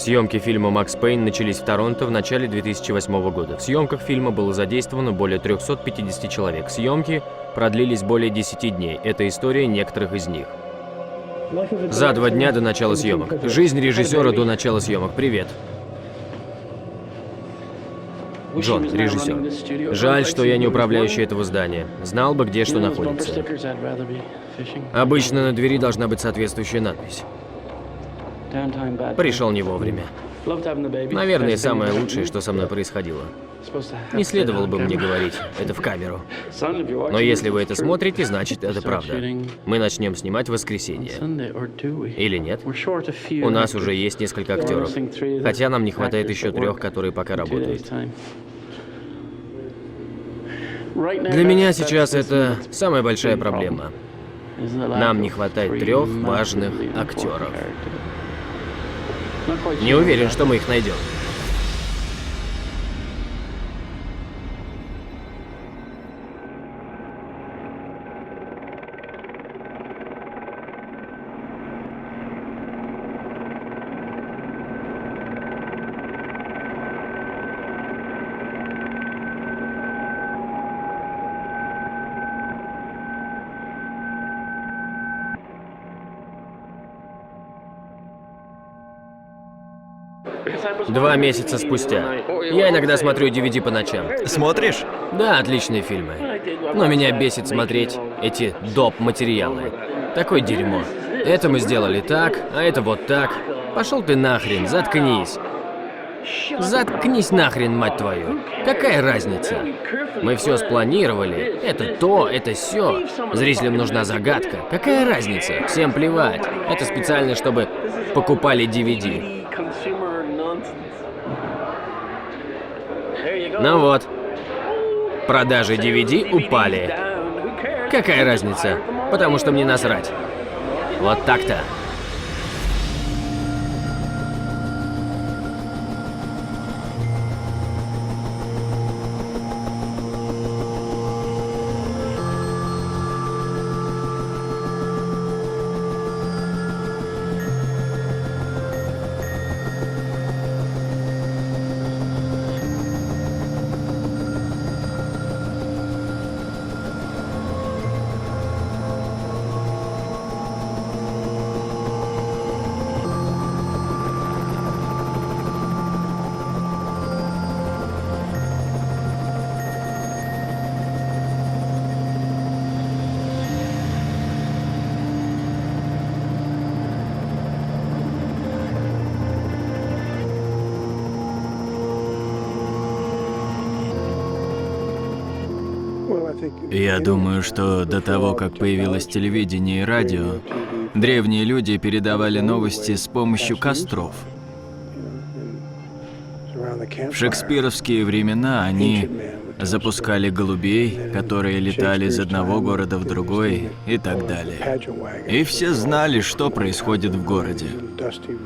Съемки фильма «Макс Пэйн» начались в Торонто в начале 2008 года. В съемках фильма было задействовано более 350 человек. Съемки продлились более 10 дней. Это история некоторых из них. За 2 дня до начала съемок. Жизнь режиссера до начала съемок. Привет. Джон, режиссер. Жаль, что я не управляющий этого здания. Знал бы, где что находится. Обычно на двери должна быть соответствующая надпись. Пришел не вовремя. Наверное, самое лучшее, что со мной происходило. Не следовало бы мне говорить это в камеру. Но если вы это смотрите, значит, это правда. Мы начнем снимать в воскресенье. Или нет? У нас уже есть несколько актеров. Хотя нам не хватает еще 3, которые пока работают. Для меня сейчас это самая большая проблема. Нам не хватает 3 важных актеров. Не уверен, что мы их найдем. Два месяца спустя. Я иногда смотрю DVD по ночам. Смотришь? Да, отличные фильмы. Но меня бесит смотреть эти доп-материалы. Такое дерьмо. Это мы сделали так, а это вот так. Пошел ты нахрен, заткнись. Заткнись нахрен, мать твою. Какая разница? Мы все спланировали. Это то, это сё. Зрителям нужна загадка. Какая разница? Всем плевать. Это специально, чтобы покупали DVD. Ну вот. Продажи DVD упали. Какая разница? Потому что мне насрать. Вот так-то. Я думаю, что до того, как появилось телевидение и радио, древние люди передавали новости с помощью костров. В шекспировские времена они запускали голубей, которые летали из одного города в другой и так далее. И все знали, что происходит в городе.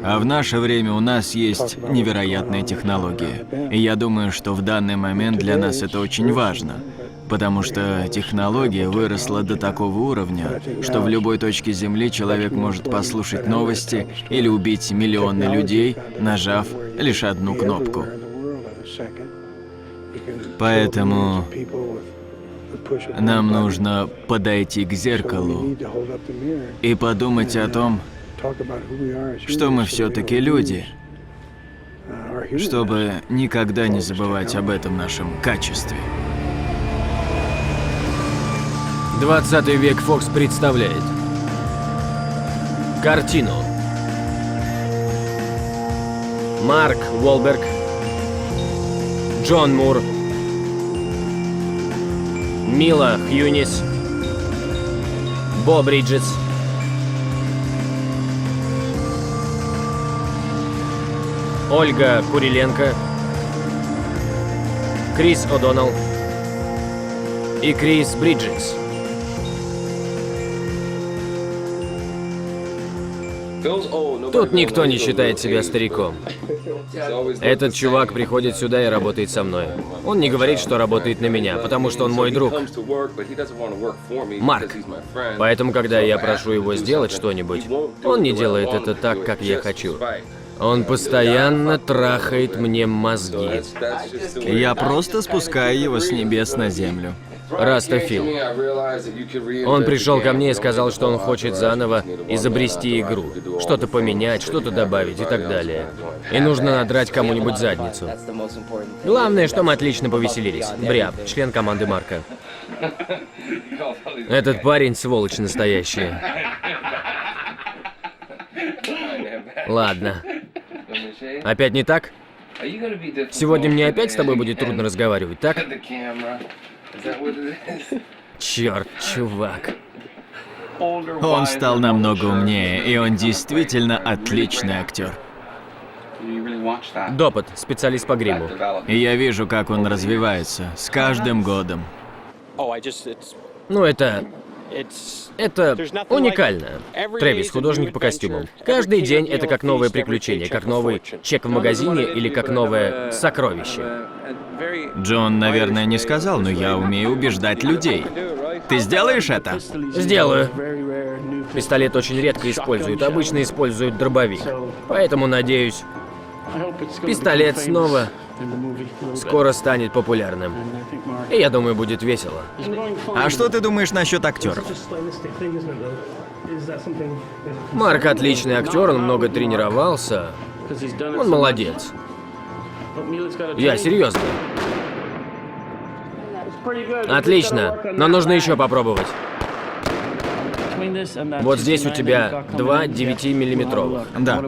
А в наше время у нас есть невероятные технологии. И я думаю, что в данный момент для нас это очень важно. Потому что технология выросла до такого уровня, что в любой точке Земли человек может послушать новости или убить миллионы людей, нажав лишь одну кнопку. Поэтому нам нужно подойти к зеркалу и подумать о том, что мы все-таки люди, чтобы никогда не забывать об этом нашем качестве. 20 век Фокс представляет картину. Марк Уолберг, Джон Мур, Мила Хьюнис, Бо Бриджес, Ольга Куриленко, Крис О'Доннелл и Крис Бриджес. Тут никто не считает себя стариком. Этот чувак приходит сюда и работает со мной. Он не говорит, что работает на меня, потому что он мой друг. Марк. Поэтому, когда я прошу его сделать что-нибудь, он не делает это так, как я хочу. Он постоянно трахает мне мозги. Я просто спускаю его с небес на землю. Растофил. Он пришел ко мне и сказал, что он хочет заново изобрести игру. Что-то поменять, что-то добавить и так далее. И нужно надрать кому-нибудь задницу. Главное, что мы отлично повеселились. Бряб, член команды Марка. Этот парень сволочь настоящая. Ладно. Опять не так? Сегодня мне опять с тобой будет трудно разговаривать, так? Черт, чувак. Он стал намного умнее, и он действительно отличный актер. Допот, специалист по гриму. И я вижу, как он развивается с каждым годом. Ну, это уникально. Трэвис, художник по костюмам. Каждый день это как новое приключение, как новый чек в магазине или как новое сокровище. Джон, наверное, не сказал, но я умею убеждать людей. Ты сделаешь это? Сделаю. Пистолет очень редко используют, обычно используют дробовик. Поэтому, надеюсь, пистолет снова скоро станет популярным. И я думаю, будет весело. А что ты думаешь насчет актеров? Марк отличный актер, он много тренировался. Он молодец. Я серьезно. Отлично, но нужно еще попробовать. Вот здесь у тебя 2 9-миллиметровых. Да.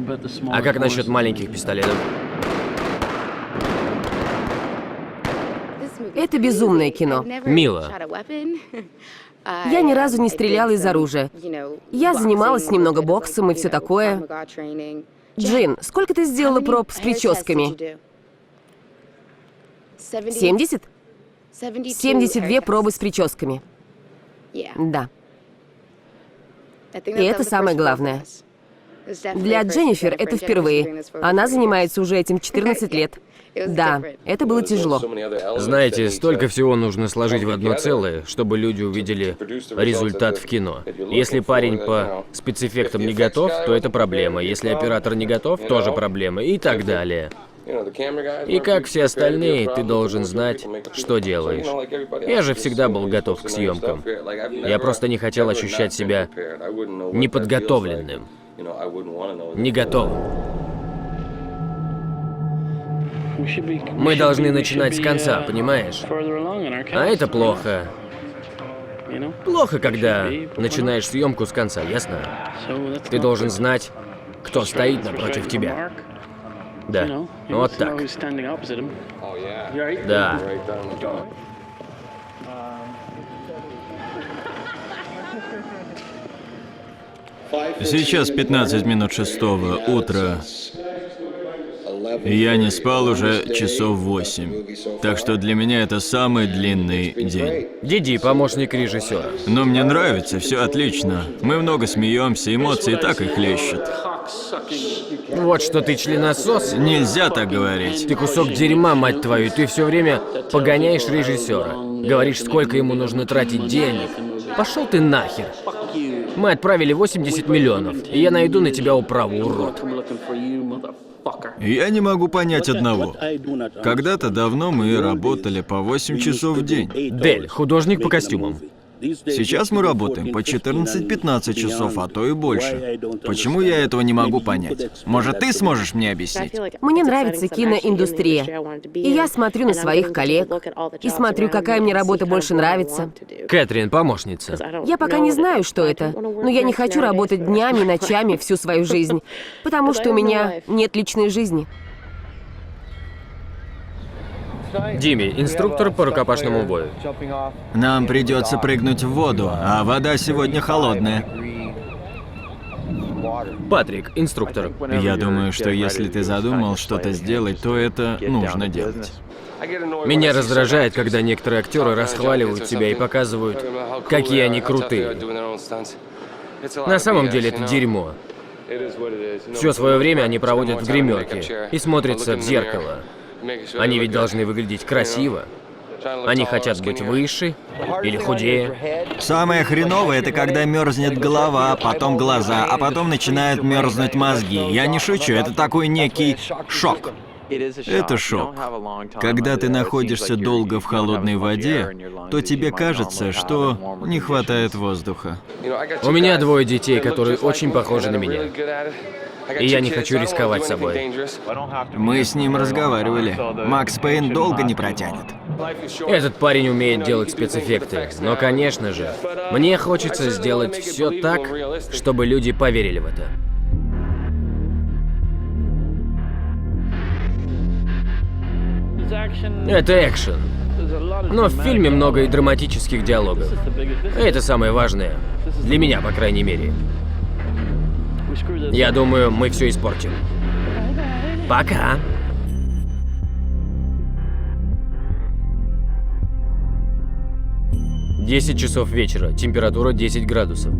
А как насчет маленьких пистолетов? Это безумное кино. Мило. Я ни разу не стреляла из оружия. Я занималась немного боксом и все такое. Джин, сколько ты сделала проб с прическами? 70? 72 пробы с прическами. Да. И это самое главное. Для Дженнифер это впервые. Она занимается уже этим 14 лет. Да, это было тяжело. Знаете, столько всего нужно сложить в одно целое, чтобы люди увидели результат в кино. Если парень по спецэффектам не готов, то это проблема. Если оператор не готов, тоже проблема. И так далее. И как все остальные, ты должен знать, что делаешь. Я же всегда был готов к съемкам. Я просто не хотел ощущать себя неподготовленным, не готовым. Мы должны начинать с конца, понимаешь? А это плохо. Плохо, когда начинаешь съемку с конца, ясно? Ты должен знать, кто стоит напротив тебя. Да, вот так. Да. Сейчас 15 минут 6 утра. Я не спал уже часов 8. Так что для меня это самый длинный день. Диди, помощник режиссера. Но мне нравится, все отлично. Мы много смеемся, эмоции так и хлещут. Вот что ты членосос. Нельзя так говорить. Ты кусок дерьма, мать твою. Ты все время погоняешь режиссера. Говоришь, сколько ему нужно тратить денег. Пошел ты нахер. Мы отправили 80 миллионов, и я найду на тебя управу, урод. Я не могу понять одного. Когда-то давно мы работали по 8 часов в день. Дель, художник по костюмам. Сейчас мы работаем по 14-15 часов, а то и больше. Почему я этого не могу понять? Может, ты сможешь мне объяснить? Мне нравится киноиндустрия. И я смотрю на своих коллег, и смотрю, какая мне работа больше нравится. Кэтрин, помощница. Я пока не знаю, что это, но я не хочу работать днями, ночами, всю свою жизнь, потому что у меня нет личной жизни. Димми, инструктор по рукопашному бою. Нам придется прыгнуть в воду, а вода сегодня холодная. Патрик, инструктор. Я думаю, что если ты задумал что-то сделать, то это нужно делать. Меня раздражает, когда некоторые актеры расхваливают себя и показывают, какие они крутые. На самом деле это дерьмо. Все свое время они проводят в гримерке и смотрятся в зеркало. Они ведь должны выглядеть красиво. Они хотят быть выше или худее. Самое хреновое — это когда мерзнет голова, потом глаза, а потом начинают мерзнуть мозги. Я не шучу, это такой некий шок. Это шок. Когда ты находишься долго в холодной воде, то тебе кажется, что не хватает воздуха. У меня 2 детей, которые очень похожи на меня. И я не хочу рисковать собой. Мы с ним разговаривали. Макс Пэйн долго не протянет. Этот парень умеет делать спецэффекты, но, конечно же, мне хочется сделать все так, чтобы люди поверили в это. Это экшен. Но в фильме много и драматических диалогов. Это самое важное. Для меня, по крайней мере. Я думаю, мы все испортим. Пока. Десять часов вечера. Температура 10 градусов.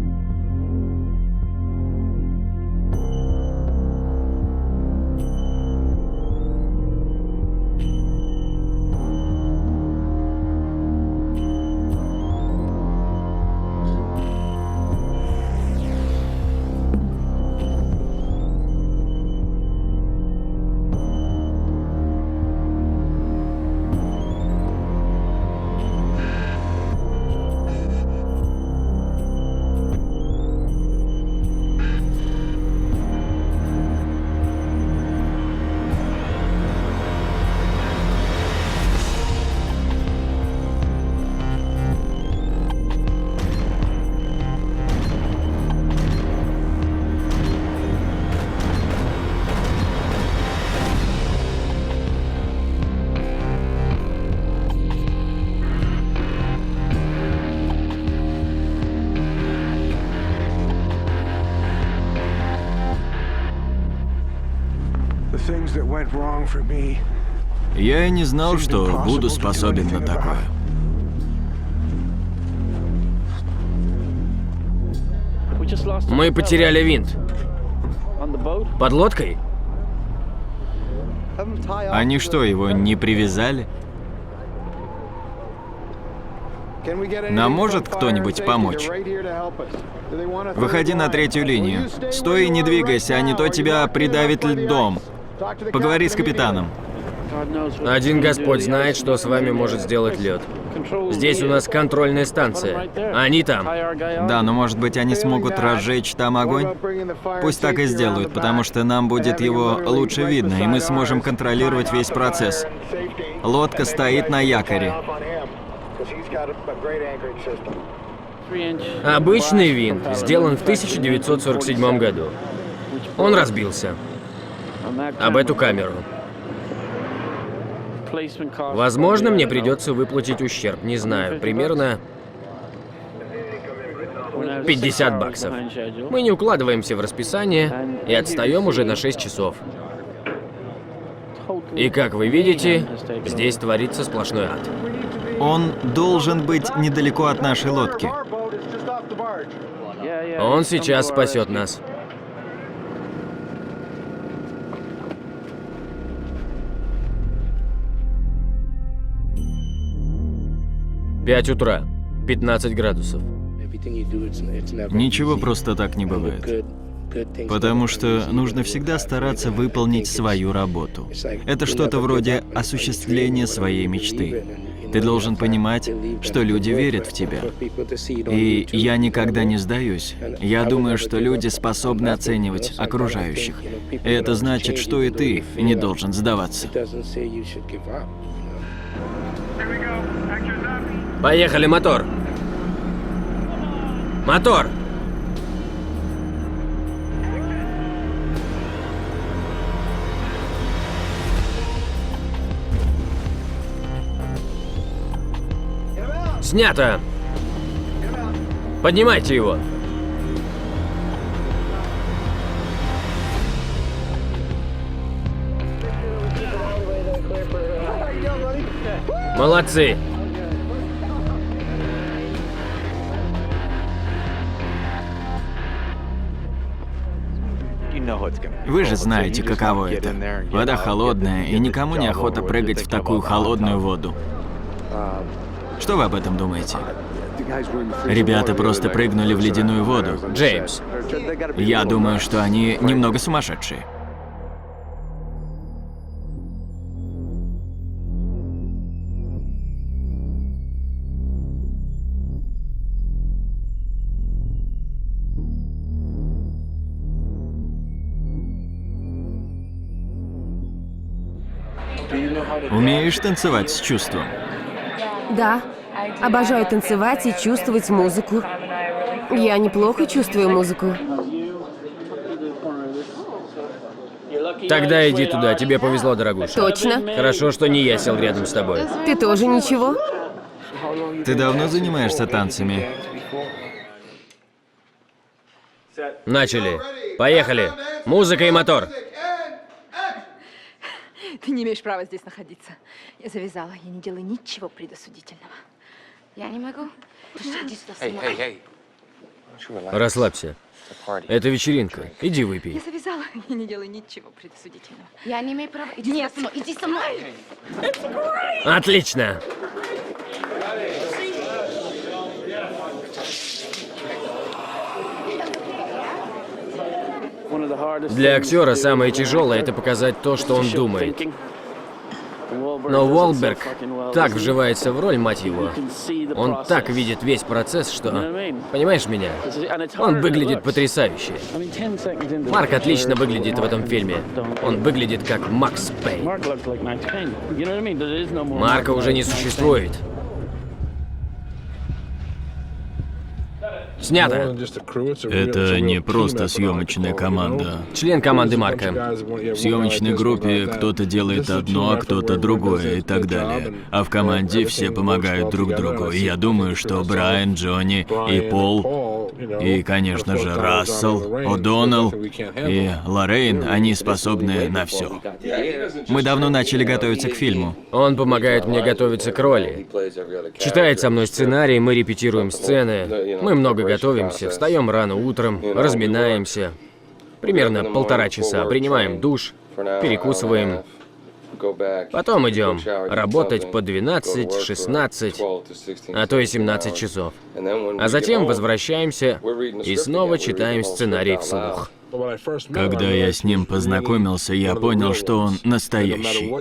Я и не знал, что буду способен на такое. Мы потеряли винт. Под лодкой? Они что, его не привязали? Нам может кто-нибудь помочь? Выходи на 3-ю линию. Стой и не двигайся, а не то тебя придавит льдом. Поговори с капитаном. Один Господь знает, что с вами может сделать лед. Здесь у нас контрольная станция. Они там. Да, но может быть они смогут разжечь там огонь? Пусть так и сделают, потому что нам будет его лучше видно, и мы сможем контролировать весь процесс. Лодка стоит на якоре. Обычный винт, сделан в 1947 году. Он разбился. Об эту камеру. Возможно, мне придется выплатить ущерб, не знаю, примерно 50 баксов. Мы не укладываемся в расписание и отстаем уже на 6 часов. И как вы видите, здесь творится сплошной ад. Он должен быть недалеко от нашей лодки. Он сейчас спасет нас. 5 утра, 15 градусов. Ничего просто так не бывает. Потому что нужно всегда стараться выполнить свою работу. Это что-то вроде осуществления своей мечты. Ты должен понимать, что люди верят в тебя. И я никогда не сдаюсь. Я думаю, что люди способны оценивать окружающих. И это значит, что и ты не должен сдаваться. Поехали, мотор! Мотор! Снято! Поднимайте его! Молодцы! Вы же знаете, каково это. Вода холодная, и никому не охота прыгать в такую холодную воду. Что вы об этом думаете? Ребята просто прыгнули в ледяную воду. Джеймс, Я думаю, что они немного сумасшедшие. Умеешь танцевать с чувством? Да. Обожаю танцевать и чувствовать музыку. Я неплохо чувствую музыку. тогда иди туда, тебе повезло, дорогуша. Точно. Хорошо, что не я сел рядом с тобой. Ты тоже ничего? Ты давно занимаешься танцами? Начали. Поехали. Музыка и мотор. Ты не имеешь права здесь находиться. Я завязала, я не делаю ничего предосудительного. Я не могу. Иди сюда, снимай. Расслабься. Это вечеринка. Иди выпей. Я завязала, я не делаю ничего предосудительного. Я не имею права. Иди сюда со мной. Иди со мной. Отлично. Для актера самое тяжелое — это показать то, что он думает. Но Уолберг так вживается в роль, мать его. Он так видит весь процесс, что... Понимаешь меня? Он выглядит потрясающе. Марк отлично выглядит в этом фильме. Он выглядит как Макс Пэйн. Марка уже не существует. Снято. Это не просто съемочная команда. Член команды Марка. В съемочной группе кто-то делает одно, а кто-то другое и так далее. А в команде все помогают друг другу. И я думаю, что Брайан, Джонни и Пол, и, конечно же, Рассел, О'Доннелл и Лоррейн, они способны на все. Мы давно начали готовиться к фильму. Он помогает мне готовиться к роли. Читает со мной сценарий, мы репетируем сцены. Мы много готовимся, встаем рано утром, разминаемся. Примерно 1,5 часа, принимаем душ, перекусываем. Потом идем работать по 12, 16, а то и 17 часов. А затем возвращаемся и снова читаем сценарий вслух. Когда я с ним познакомился, я понял, что он настоящий.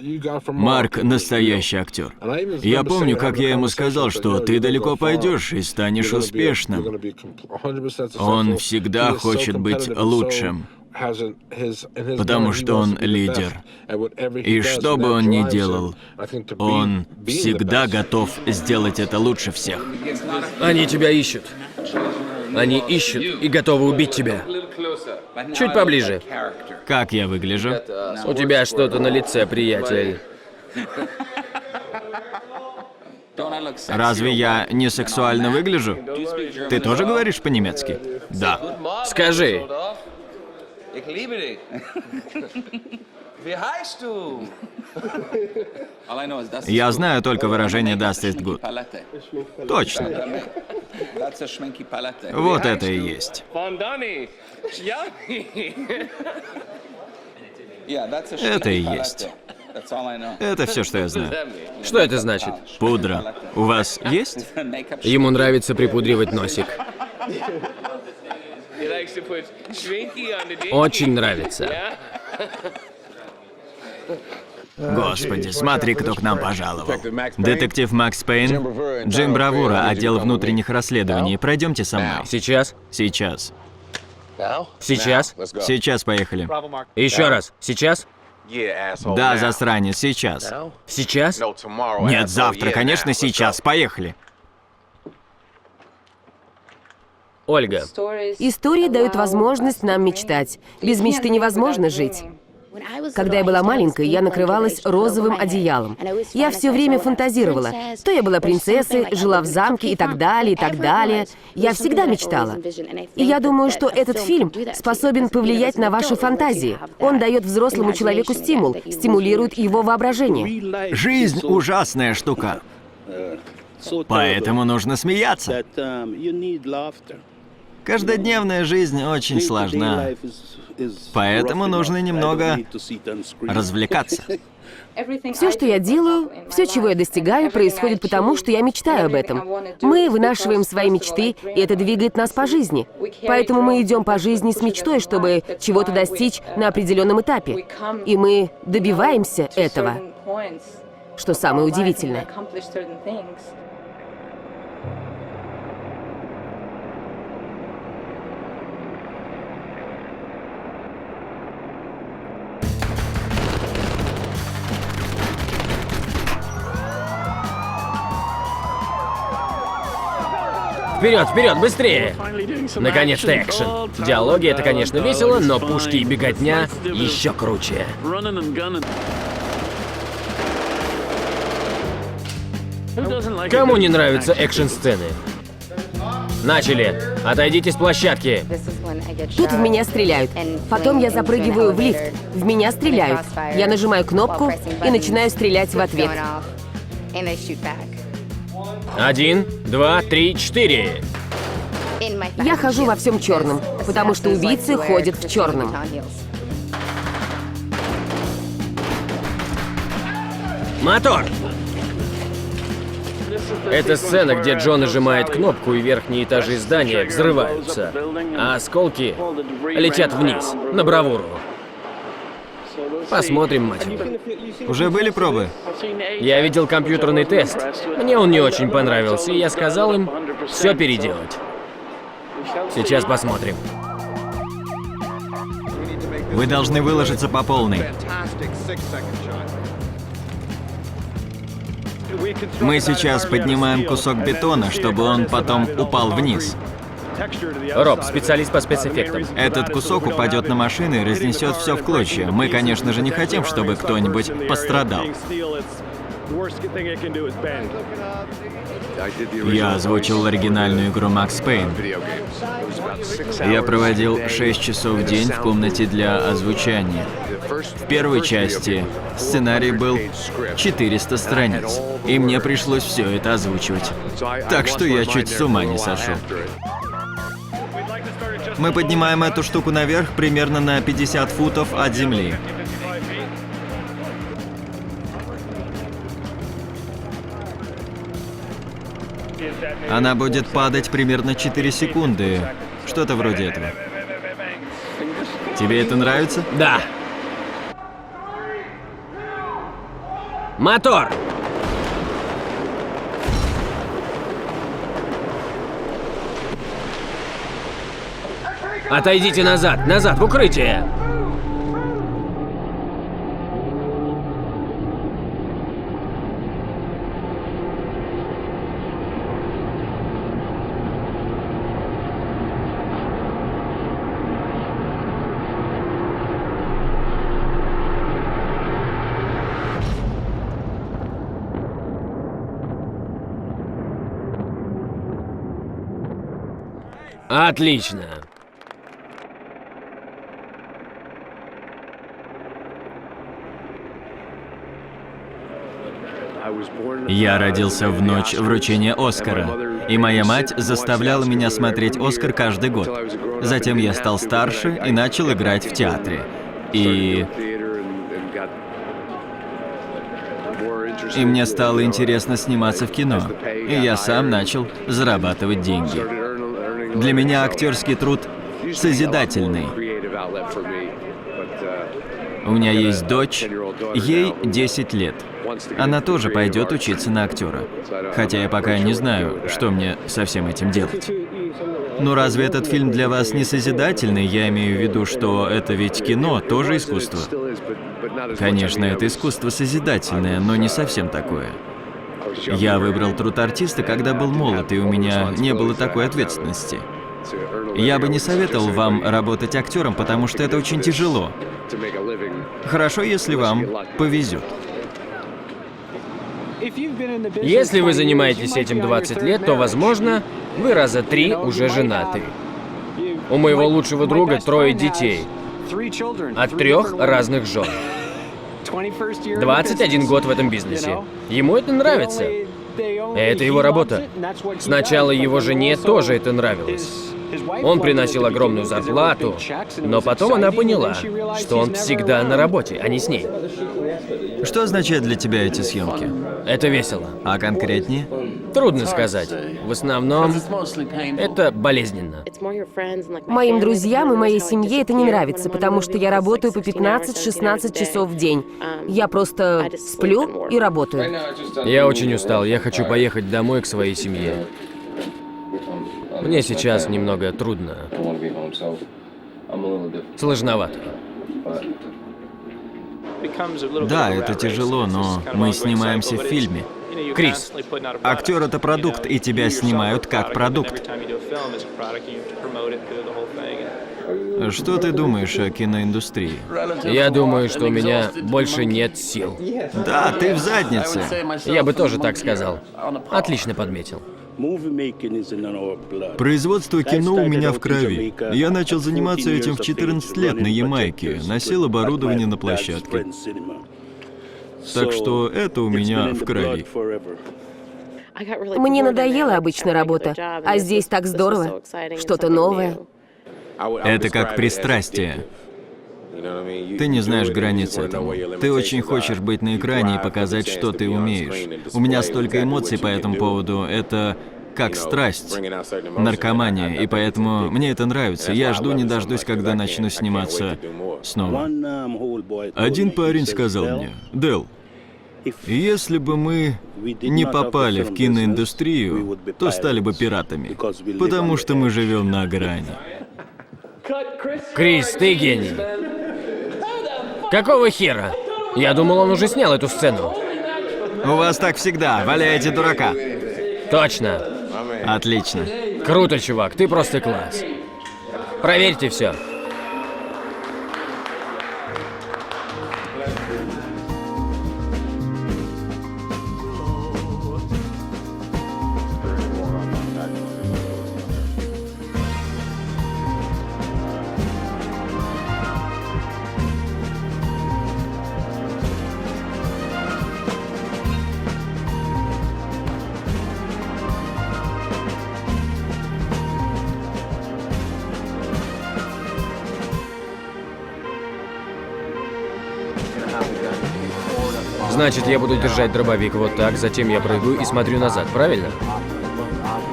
Марк — настоящий актер. Я помню, как я ему сказал, что ты далеко пойдешь и станешь успешным. Он всегда хочет быть лучшим, потому что он лидер. И что бы он ни делал, он всегда готов сделать это лучше всех. Они тебя ищут. Они ищут и готовы убить тебя. Чуть поближе. Как я выгляжу? У тебя что-то на лице, приятель. Разве я не сексуально выгляжу? Ты тоже говоришь по-немецки? Да. Скажи. Я знаю только выражение «das ist gut». Точно. Вот это и есть. Это и есть. Это все, что я знаю. Что это значит? Пудра. У вас есть? Ему нравится припудривать носик. Очень нравится. Господи, смотри, кто к нам пожаловал. Детектив Макс Пэйн, Джим Бравура, отдел внутренних расследований. Пройдемте со мной. Сейчас? Сейчас. Сейчас? Сейчас поехали. Еще раз. Сейчас? Да, засранец, сейчас. Сейчас? Нет, завтра, конечно, сейчас. Поехали. Ольга, Истории дают возможность нам мечтать. Без мечты невозможно жить. Когда я была маленькой, я накрывалась розовым одеялом. Я все время фантазировала. То я была принцессой, жила в замке и так далее, и так далее. Я всегда мечтала. И я думаю, что этот фильм способен повлиять на ваши фантазии. Он дает взрослому человеку стимул, стимулирует его воображение. Жизнь — ужасная штука. Поэтому нужно смеяться. Каждодневная жизнь очень сложна. Поэтому нужно немного развлекаться. Все, что я делаю, все, чего я достигаю, происходит потому, что я мечтаю об этом. Мы вынашиваем свои мечты, и это двигает нас по жизни. Поэтому мы идем по жизни с мечтой, чтобы чего-то достичь на определенном этапе. И мы добиваемся этого, что самое удивительное. Вперед, вперед, быстрее! Наконец-то экшен. Диалоги — это, конечно, весело, но пушки и беготня еще круче. Кому не нравятся экшн-сцены? Начали! Отойдите с площадки! Тут в меня стреляют. Потом я запрыгиваю в лифт. В меня стреляют. Я нажимаю кнопку и начинаю стрелять в ответ. 1, 2, 3, 4. Я хожу во всем черном, потому что убийцы ходят в черном. Мотор! Это сцена, где Джо нажимает кнопку, и верхние этажи здания взрываются, а осколки летят вниз, на бравуру. Посмотрим, мать его. Уже были пробы? Я видел компьютерный тест. Мне он не очень понравился, и я сказал им все переделать. Сейчас посмотрим. Вы должны выложиться по полной. Мы сейчас поднимаем кусок бетона, чтобы он потом упал вниз. Роб, специалист по спецэффектам. Этот кусок упадет на машину и разнесет все в клочья. Мы, конечно же, не хотим, чтобы кто-нибудь пострадал. Я озвучил оригинальную игру Макс Пэйн. Я проводил 6 часов в день в комнате для озвучания. В первой части сценарий был 400 страниц, и мне пришлось все это озвучивать. Так что я чуть с ума не сошел. Мы поднимаем эту штуку наверх примерно на 50 футов от земли. Она будет падать примерно 4 секунды. Что-то вроде этого. Тебе это нравится? Да. Мотор! Отойдите назад, назад, в укрытие! Отлично. Я родился в ночь вручения Оскара, и моя мать заставляла меня смотреть Оскар каждый год. Затем я стал старше и начал играть в театре. И мне стало интересно сниматься в кино, и я сам начал зарабатывать деньги. Для меня актерский труд созидательный. У меня есть дочь, ей 10 лет. Она тоже пойдет учиться на актера. Хотя я пока не знаю, что мне со всем этим делать. Но разве этот фильм для вас не созидательный? Я имею в виду, что это ведь кино, тоже искусство. Конечно, это искусство созидательное, но не совсем такое. Я выбрал труд артиста, когда был молод, и у меня не было такой ответственности. Я бы не советовал вам работать актером, потому что это очень тяжело. Хорошо, если вам повезет. Если вы занимаетесь этим 20 лет, то, возможно, вы раза 3 уже женаты. У моего лучшего друга 3 детей. От 3 разных жен. 21 год в этом бизнесе. Ему это нравится. Это его работа. Сначала его жене тоже это нравилось. Он приносил огромную зарплату, но потом она поняла, что он всегда на работе, а не с ней. Что означают для тебя эти съемки? Это весело. А конкретнее? Трудно сказать. В основном, это болезненно. Моим друзьям и моей семье это не нравится, потому что я работаю по 15-16 часов в день. Я просто сплю и работаю. Я очень устал, я хочу поехать домой к своей семье. Мне сейчас немного трудно. Сложновато. Да, это тяжело, но мы снимаемся в фильме. Крис, Актер — это продукт, и тебя снимают как продукт. Что ты думаешь о киноиндустрии? я думаю, что у меня больше нет сил. Да, ты в заднице. Я бы тоже так сказал. Отлично подметил. Производство кино у меня в крови. Я начал заниматься этим в 14 лет на Ямайке, носил оборудование на площадке. Так что это у меня в крови. Мне надоела обычная работа, а здесь так здорово. Что-то новое. Это как пристрастие. Ты не знаешь границ этому. Ты очень хочешь быть на экране и показать, что ты умеешь. У меня столько эмоций по этому поводу. Это как страсть, наркомания, и поэтому мне это нравится. Я жду не дождусь, когда начну сниматься снова. Один парень сказал мне: «Дэл, если бы мы не попали в киноиндустрию, то стали бы пиратами, потому что мы живем на грани». Крис, ты гений. Какого хера? Я думал, он уже снял эту сцену. У вас так всегда, валяете дурака. Точно. Отлично. Круто, чувак, ты просто класс. Проверьте все. Значит, я буду держать дробовик вот так, затем я прыгаю и смотрю назад, правильно?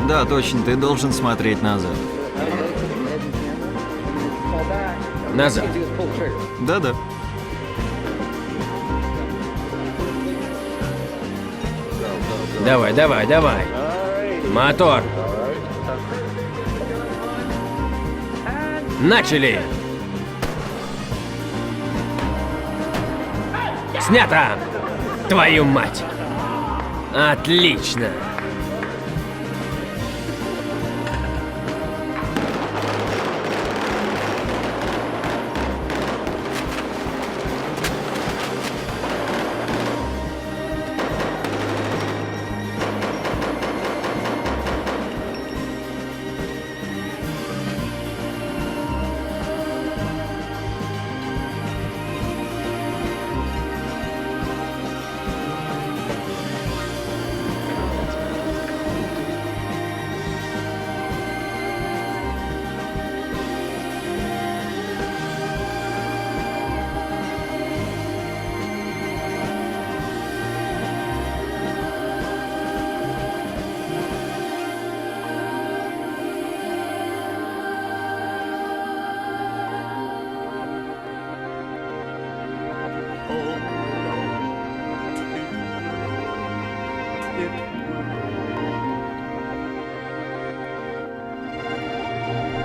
Да, точно, ты должен смотреть назад. Назад. Да-да. Давай, давай, давай. Мотор. Начали. Снято! Твою мать! Отлично!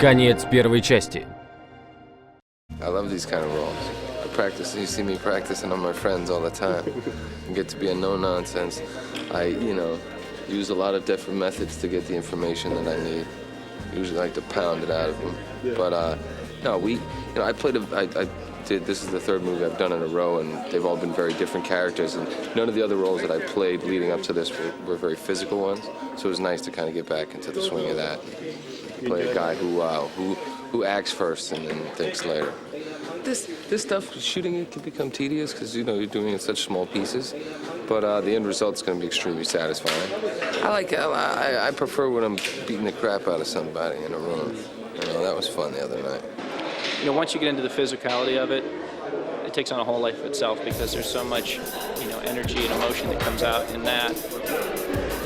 Конец первой части. I love these kind of roles. I practice, you see me practicing on my friends all the time. I get to be a no-nonsense. I, use a lot of different methods to get the information that I need. Usually like to pound it out of them. But, no, I played this is the third movie I've done in a row, and they've all been very different characters, and none of the other roles that I played leading up to this were very physical ones, so it was nice to kind of get back into the swing of that. Play a guy who acts first and then thinks later. This stuff, shooting it can become tedious because, you're doing it in such small pieces, but the end result's going to be extremely satisfying. I prefer when I'm beating the crap out of somebody in a room. You know, that was fun the other night. You know, once you get into the physicality of it, it takes on a whole life of itself because there's so much, you know, energy and emotion that comes out in that.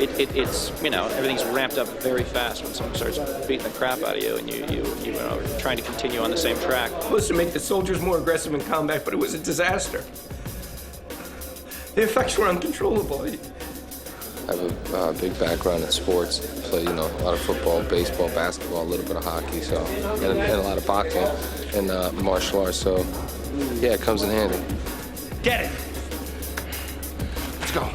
It's, you know, everything's ramped up very fast when someone starts beating the crap out of you and you know, are trying to continue on the same track. Supposed to make the soldiers more aggressive in combat, but it was a disaster. The effects were uncontrollable. I have a big background in sports. Play, you know, a lot of football, baseball, basketball, a little bit of hockey, so and a lot of boxing and martial arts. So yeah, it comes in handy. Get it. Let's go.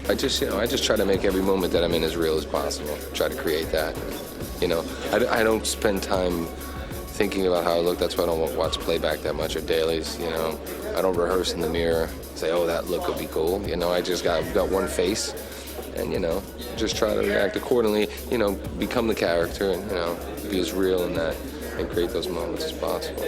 I just try to make every moment that I'm in as real as possible. Try to create that. You know, I don't spend time thinking about how I look. That's why I don't watch playback that much or dailies. You know, I don't rehearse in the mirror. Say, oh, that look would be cool. You know, I just got one face, and you know, just try to react accordingly. You know, become the character, and you know, be as real in that, and create those moments as possible.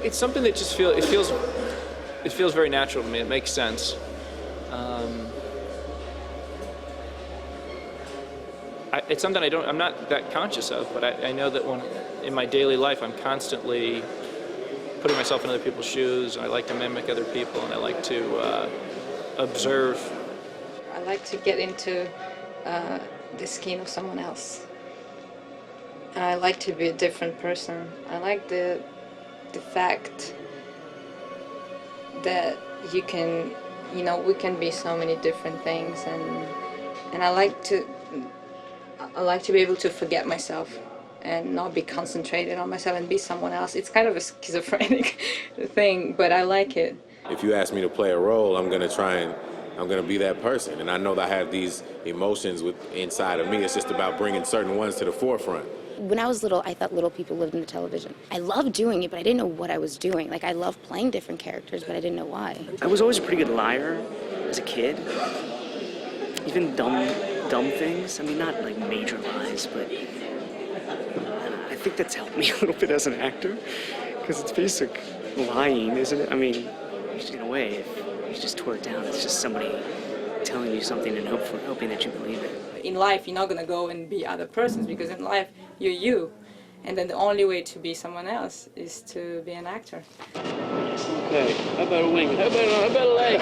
It's something that just feels very natural to me. It makes sense. It's something I'm not that conscious of, but I know that in my daily life, I'm constantly putting myself in other people's shoes. I like to mimic other people, and I like to observe. I like to get into the skin of someone else. I like to be a different person. I like the fact that you can, you know, we can be so many different things, and I like to be able to forget myself and not be concentrated on myself and be someone else. It's kind of a schizophrenic thing, but I like it. If you ask me to play a role, I'm gonna be that person, and I know that I have these emotions inside of me. It's just about bringing certain ones to the forefront. When I was little, I thought little people lived in the television. I loved doing it, but I didn't know what I was doing. Like, I loved playing different characters, but I didn't know why. I was always a pretty good liar as a kid. Even dumb things. I mean, not like major lies, but I think that's helped me a little bit as an actor, because it's basic lying, isn't it? I mean, in a way, if you just tore it down, it's just somebody telling you something and hoping that you believe it. In life, you're not gonna go and be other persons, because in life, you're you. And then the only way to be someone else is to be an actor. Okay, how about a wing? How about a leg?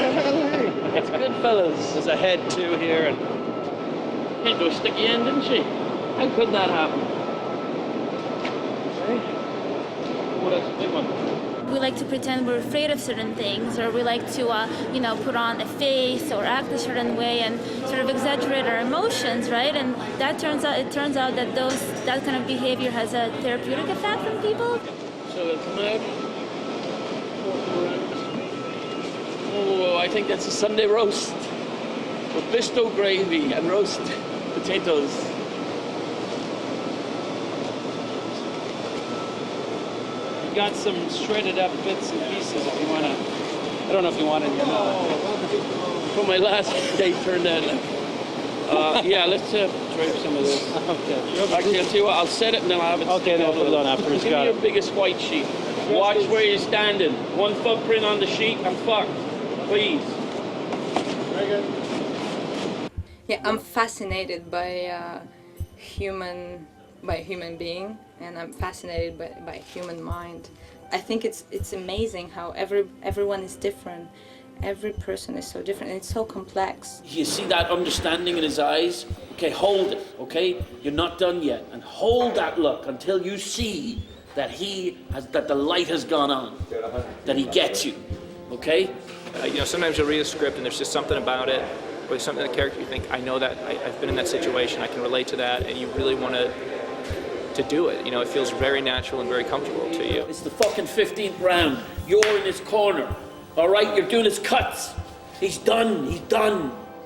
That's good, fellas. There's a head, too, here, and can't do a sticky end, didn't she? How could that happen? Okay. What else? Big one. We like to pretend we're afraid of certain things, or we like to, you know, put on a face or act a certain way and sort of exaggerate our emotions, right? And it turns out that that kind of behavior has a therapeutic effect on people. So it'll come out. Oh, I think that's a Sunday roast with Bisto gravy and roast potatoes. Got some shredded up bits and pieces if you want to. I don't know if you want any. But my last date turned out like. Yeah, let's drape some of this. Okay. Actually, I'll tell you what, I'll set it and then I'll have it. Okay, then I'll put it on afterwards. Give me your biggest white sheet. Watch where you're standing. One footprint on the sheet, I'm fucked. Please. Very good. Yeah, I'm fascinated by human being, and I'm fascinated by human mind. I think it's amazing how everyone is different. Every person is so different, and it's so complex. You see that understanding in his eyes? Okay, hold it, okay? You're not done yet. And hold that look until you see that that the light has gone on, that he gets you, okay? You know, sometimes you'll read a script and there's just something about it, or there's something in the character you think, I know that, I've been in that situation, I can relate to that, and you really want to do it. You know, it feels very natural and very comfortable to you. It's the fucking 15th round. You're in his corner. All right, you're doing his cuts. He's done.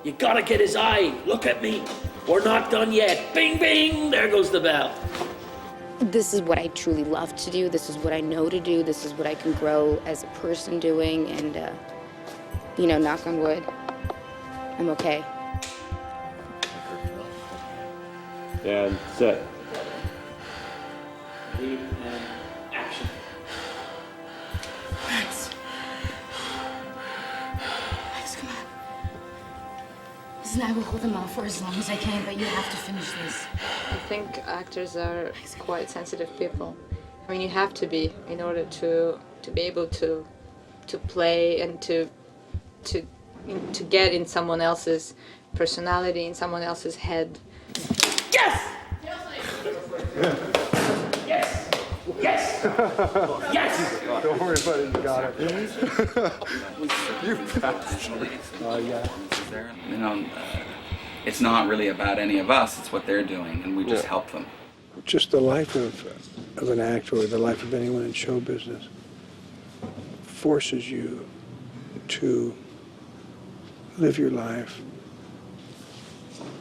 You gotta get his eye. Look at me. We're not done yet. Bing, bing, there goes the bell. This is what I truly love to do. This is what I know to do. This is what I can grow as a person doing, and, you know, knock on wood, I'm okay. And set. And action. Max, Listen, I will hold them off for as long as I can, but you have to finish this. I think actors are quite sensitive people. I mean, you have to be in order to be able to play and to get in someone else's personality, in someone else's head. Yes! Yes! Yes! Yes! Don't worry about it, you got it. You passed. Oh, yeah. You know, it's not really about any of us, it's what they're doing, and we just help them. Just the life of an actor, or the life of anyone in show business, forces you to live your life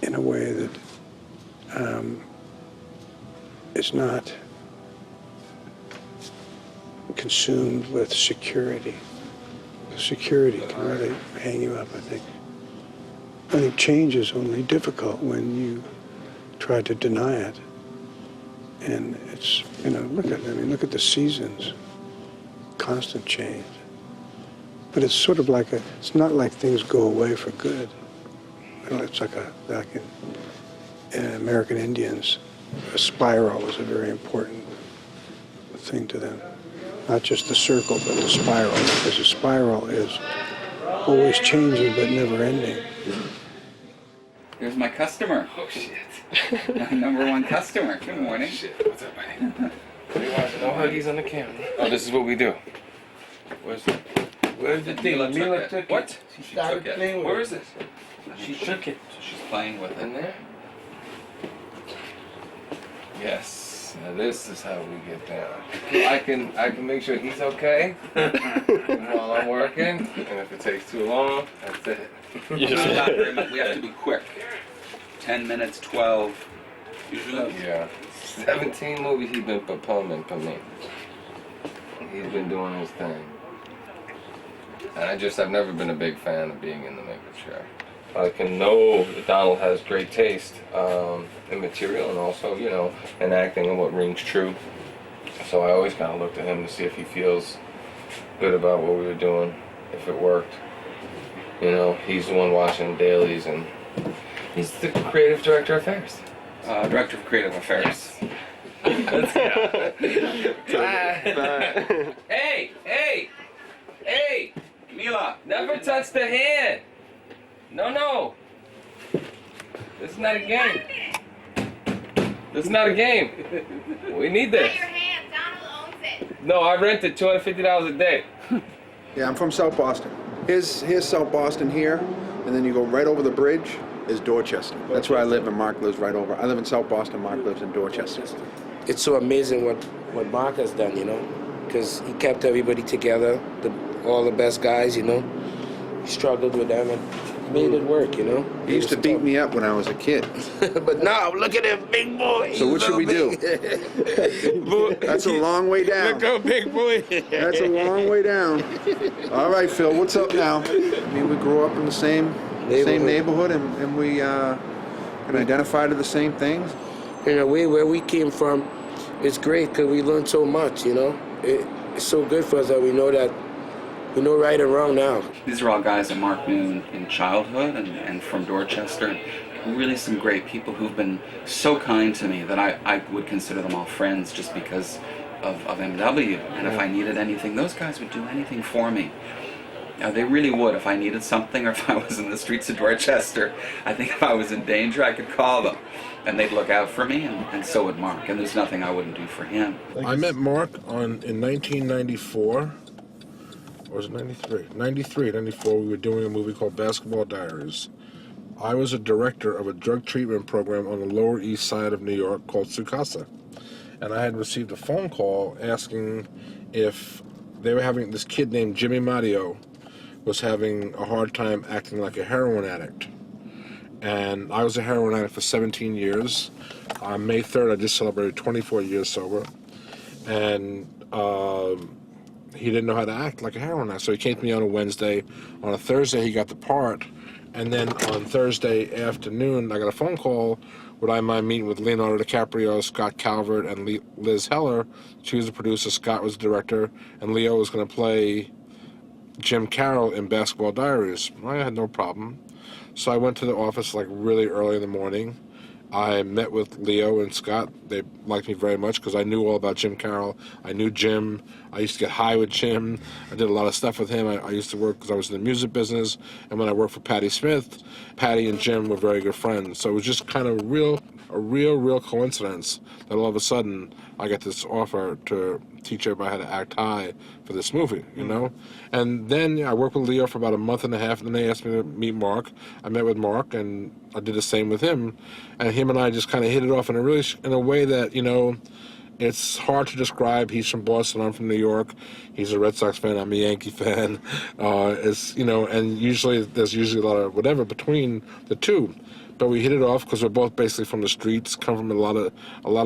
in a way that is not consumed with security. Security can really hang you up, I think. I think change is only difficult when you try to deny it. And it's, you know, look at the seasons, constant change. But it's sort of like it's not like things go away for good. You know, it's like back in American Indians, a spiral was a very important thing to them. Not just the circle, but the spiral, because the spiral is always changing but never ending. Here's my customer. Oh, shit. My #1 customer. Good morning. Shit, what's up, buddy? No huggies on the camera. Oh, this is what we do. Where's the thing? Mila took it. What? She started playing with it. Where is this? She took it. She's playing with it. In there? Yes. Now this is how we get down. I can make sure he's okay while I'm working, and if it takes too long, that's it. We have to be quick. 10 minutes, 12. Usually. Yeah. 17 movies he's been performing for me. He's been doing his thing. And I've never been a big fan of being in the makeup chair. I can know that Donald has great taste in material and also, you know, in acting and what rings true. So I always kind of looked at him to see if he feels good about what we were doing, if it worked. You know, he's the one watching dailies, and he's the creative director of affairs. Director of Creative Affairs. Hey! Mila! Never touch the hand! No! This is not a game. This is not a game. We need this. Your hand. Donald owns it. No, I rent it $250 a day. Yeah, I'm from South Boston. Here's South Boston here, and then you go right over the bridge is Dorchester. That's where I live, and Mark lives right over. I live in South Boston, Mark lives in Dorchester. It's so amazing what Mark has done, you know, because he kept everybody together, all the best guys, you know. He struggled with them and made it work, you know. He used to beat me up when I was a kid. But now, look at him, big boy. So what should we do? That's a long way down. Look how big boy. That's a long way down. All right, Phil, what's up now? I mean, we grew up in the same neighborhood, and we can identify to the same things. In a way, where we came from, it's great because we learned so much, you know. It's so good for us that we know right and wrong now. These are all guys that Mark knew in childhood and from Dorchester. Really some great people who've been so kind to me that I would consider them all friends just because of MW. And if I needed anything, those guys would do anything for me. They really would. If I needed something or if I was in the streets of Dorchester, I think if I was in danger, I could call them. And they'd look out for me, and so would Mark. And there's nothing I wouldn't do for him. I met Mark in 1994. Or was it 93? 94, we were doing a movie called Basketball Diaries. I was a director of a drug treatment program on the Lower East Side of New York called Sukasa. And I had received a phone call asking if they were having, this kid named Jimmy Mario was having a hard time acting like a heroin addict. And I was a heroin addict for 17 years. On May 3rd, I just celebrated 24 years sober. And he didn't know how to act like a heroin addict. So he came to me on a Wednesday. On a Thursday, he got the part. And then on Thursday afternoon, I got a phone call. Would I mind meeting with Leonardo DiCaprio, Scott Calvert, and Liz Heller? She was the producer, Scott was the director, and Leo was going to play Jim Carroll in Basketball Diaries. I had no problem. So I went to the office like really early in the morning. I met with Leo and Scott. They liked me very much because I knew all about Jim Carroll. I knew Jim. I used to get high with Jim. I did a lot of stuff with him. I used to work because I was in the music business. And when I worked for Patti Smith, Patti and Jim were very good friends. So it was just kind of a real coincidence that all of a sudden I got this offer to teach everybody how to act high for this movie, you know? And then I worked with Leo for about a month and a half, and then they asked me to meet Mark. I met with Mark, and I did the same with him. And him and I just kind of hit it off in a way that, you know, it's hard to describe. He's from Boston, I'm from New York. He's a Red Sox fan, I'm a Yankee fan. It's, you know, and there's usually a lot of whatever between the two. But we hit it off because we're both basically from the streets, come from a lot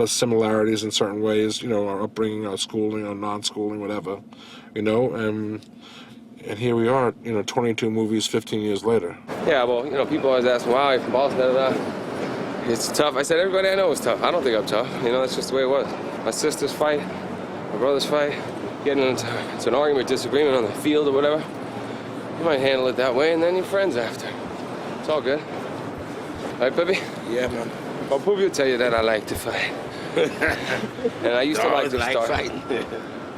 of similarities in certain ways, you know, our upbringing, our schooling, our non-schooling, whatever, you know, and here we are, you know, 22 movies, 15 years later. Yeah, well, you know, people always ask me, wow, you're from Boston, da, da, da. It's tough. I said, everybody I know is tough. I don't think I'm tough. You know, that's just the way it was. My sisters fight, my brothers fight, getting into an argument, disagreement on the field or whatever. You might handle it that way, and then you're friends after. It's all good. Right, baby? Yeah, man. Well, Poopy will tell you that I like to fight. And I used to like to start. Fighting.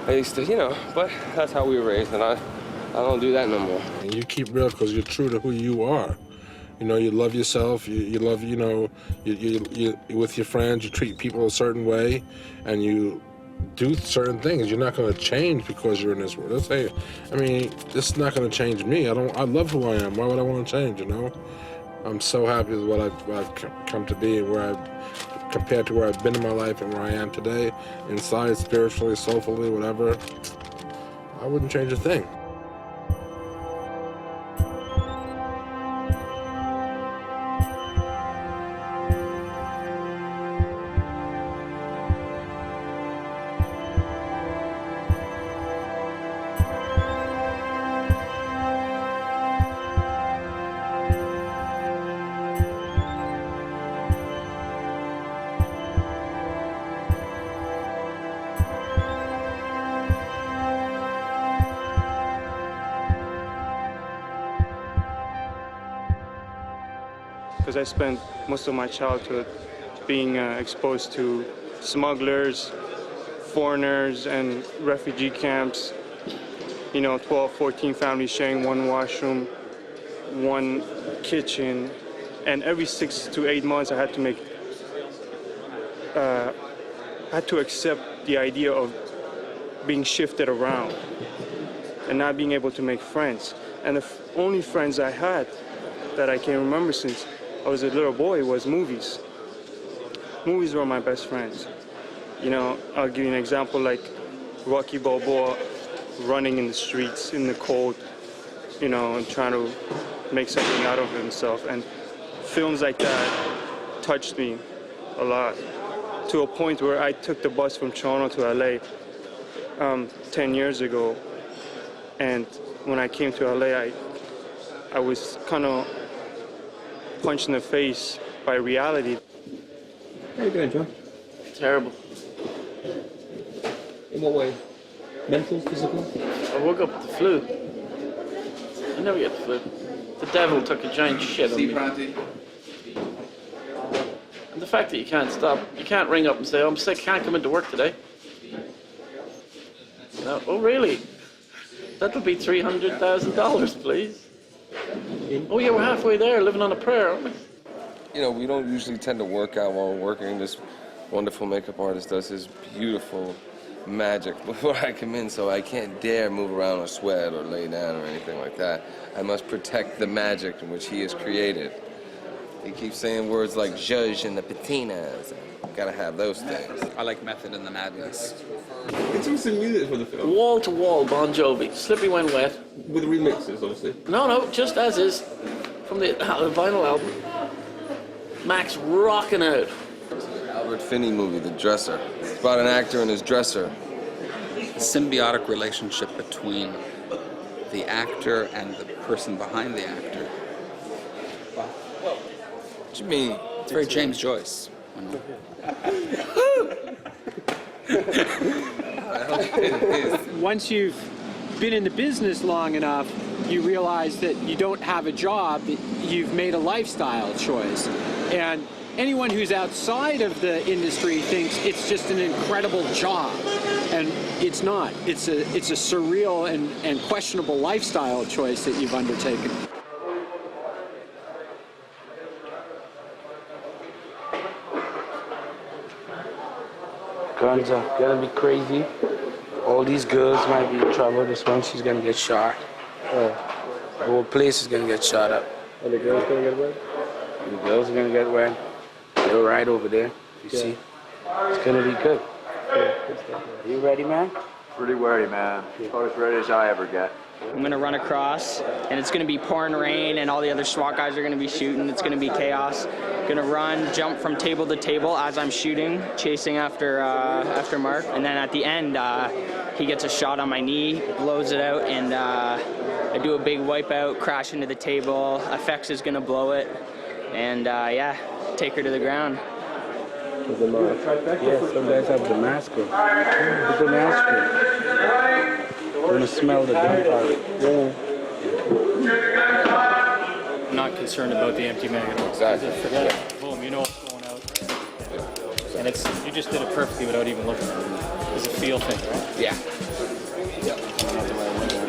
I used to, you know, but that's how we were raised, and I don't do that no more. And you keep real because you're true to who you are. You know, you love yourself, you love, you know, you with your friends, you treat people a certain way, and you do certain things. You're not going to change because you're in this world. I mean, this is not going to change me. I love who I am. Why would I want to change, you know? I'm so happy with what I've come to be and where I've, compared to where I've been in my life and where I am today, inside, spiritually, soulfully, whatever. I wouldn't change a thing. Because I spent most of my childhood being exposed to smugglers, foreigners, and refugee camps. You know, 12, 14 families sharing one washroom, one kitchen, and every 6 to 8 months I had to accept the idea of being shifted around and not being able to make friends. And the only friends I had that I can remember since I was a little boy was movies. Movies were my best friends. You know, I'll give you an example like Rocky Balboa running in the streets in the cold, you know, and trying to make something out of himself. And films like that touched me a lot, to a point where I took the bus from Toronto to LA 10 years ago. And when I came to LA, I was kind of punched in the face by reality. How you doing, John? Terrible. In what way? Mental, physical? I woke up with the flu. I never get the flu. The devil took a giant shit on me. And the fact that you can't stop, you can't ring up and say, oh, I'm sick, can't come into work today. No, oh, really? That'll be $300,000, please. Oh yeah, we're halfway there, living on a prayer, aren't we? You know, we don't usually tend to work out while we're working. This wonderful makeup artist does his beautiful magic before I come in, so I can't dare move around or sweat or lay down or anything like that. I must protect the magic in which he has created. He keeps saying words like zhuzh and the patinas. Gotta have those things. I like method and the madness. It's some music for the film. Wall to wall Bon Jovi, Slippy When Wet. With remixes, obviously. No, just as is, from the vinyl album. Max rocking out. Albert Finney movie, The Dresser. It's about an actor and his dresser. The symbiotic relationship between the actor and the person behind the actor. What do you mean? It's very James Joyce. Once you've been in the business long enough, you realize that you don't have a job, that you've made a lifestyle choice. And anyone who's outside of the industry thinks it's just an incredible job. And it's not. It's a surreal and questionable lifestyle choice that you've undertaken. Guns are gonna be crazy. All these girls might be in trouble. This one, she's gonna get shot. The whole place is gonna get shot up. And the girls gonna get wet? The girls are gonna get wet. They're right over there. You see? It's gonna be good. You ready, man? Pretty ready, man. About as ready as I ever get. I'm gonna run across, and it's gonna be pouring rain, and all the other SWAT guys are gonna be shooting. It's gonna be chaos. Gonna run, jump from table to table as I'm shooting, chasing after Mark. And then at the end, he gets a shot on my knee, blows it out, and I do a big wipeout, crash into the table. FX is gonna blow it, and yeah, take her to the ground. Yeah, some guys have Damascus. Put Damascus. You're gonna smell the gunpowder. I'm not concerned about the empty mag. Exactly. Forget it. Boom, you know what's going out. And you just did it perfectly without even looking at it. It's a feel thing, right? Yeah.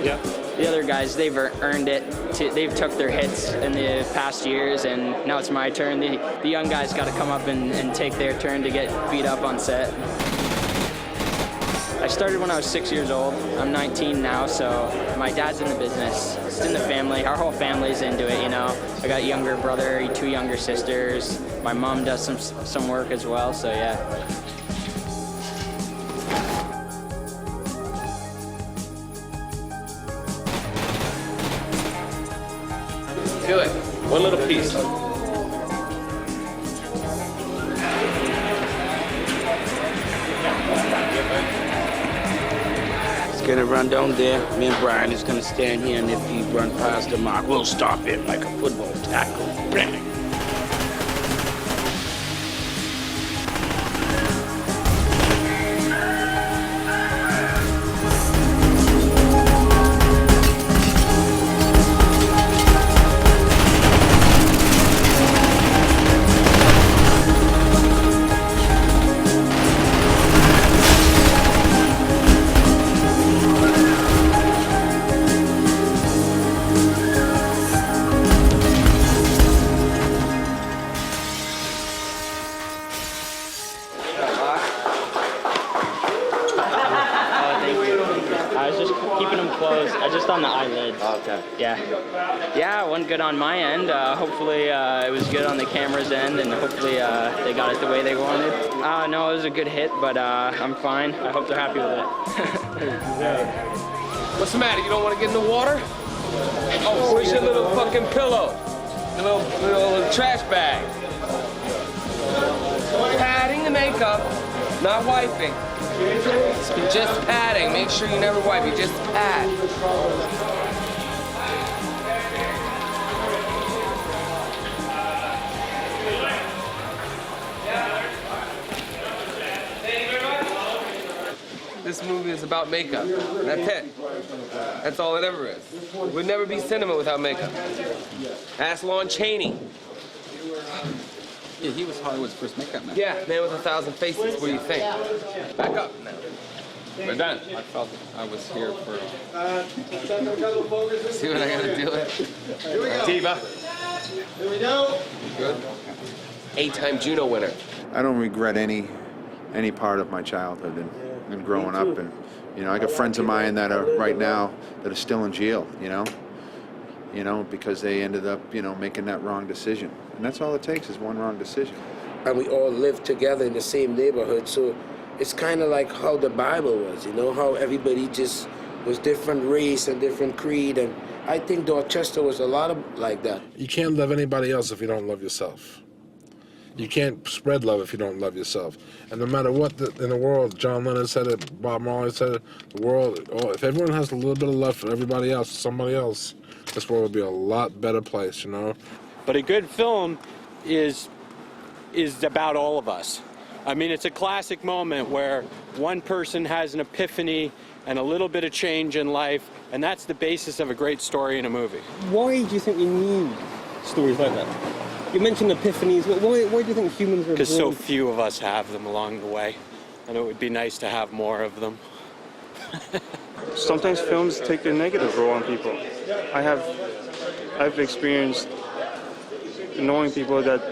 Yeah. The other guys, they've earned it. They've took their hits in the past years, and now it's my turn. The young guys got to come up and take their turn to get beat up on set. I started when I was 6 years old. I'm 19 now, so my dad's in the business. It's in the family. Our whole family's into it, you know. I got a younger brother, 2 younger sisters. My mom does some work as well, so yeah. Do it. One little piece. He's gonna run down there. Me and Brian is gonna stand here, and if he run past the mark, we'll stop him like a football tackle. Bang. On the eyelids. Oh, okay. Yeah, one good on my end. Hopefully it was good on the camera's end, and hopefully they got it the way they wanted. No, it was a good hit, but I'm fine. I hope they're happy with it. What's the matter? You don't want to get in the water? Oh, where's your little fucking pillow? Your little trash bag. Patting the makeup, not wiping. Just patting. Make sure you never wipe. You just pat. This movie is about makeup. That's it. That's all it ever is. It would never be cinema without makeup. Ask Lon Chaney. Yeah, he was Hollywood's first makeup man. Yeah, man with 1,000 faces. What do you think? Back up now. We're done. I felt I was here for... See what I gotta do with? Diva. Here we go. Good. 8-time Juno winner. I don't regret any part of my childhood and growing up. And, you know, I got friends of mine that are right now that are still in jail, you know, because they ended up, making that wrong decision. And that's all it takes is one wrong decision. And we all live together in the same neighborhood, so it's kind of like how the Bible was, how everybody just was different race and different creed, and I think Dorchester was a lot of like that. You can't love anybody else if you don't love yourself. You can't spread love if you don't love yourself. And no matter what in the world, John Lennon said it, Bob Marley said it, the world, if everyone has a little bit of love for everybody else, somebody else, this world would be a lot better place, But a good film is about all of us. I mean, it's a classic moment where one person has an epiphany and a little bit of change in life, And that's the basis of a great story in a movie. Why do you think we need stories like that? You mentioned epiphanies, but why do you think humans are... Because so few of us have them along the way, and it would be nice to have more of them. Sometimes films take a negative role on people. I've experienced knowing people that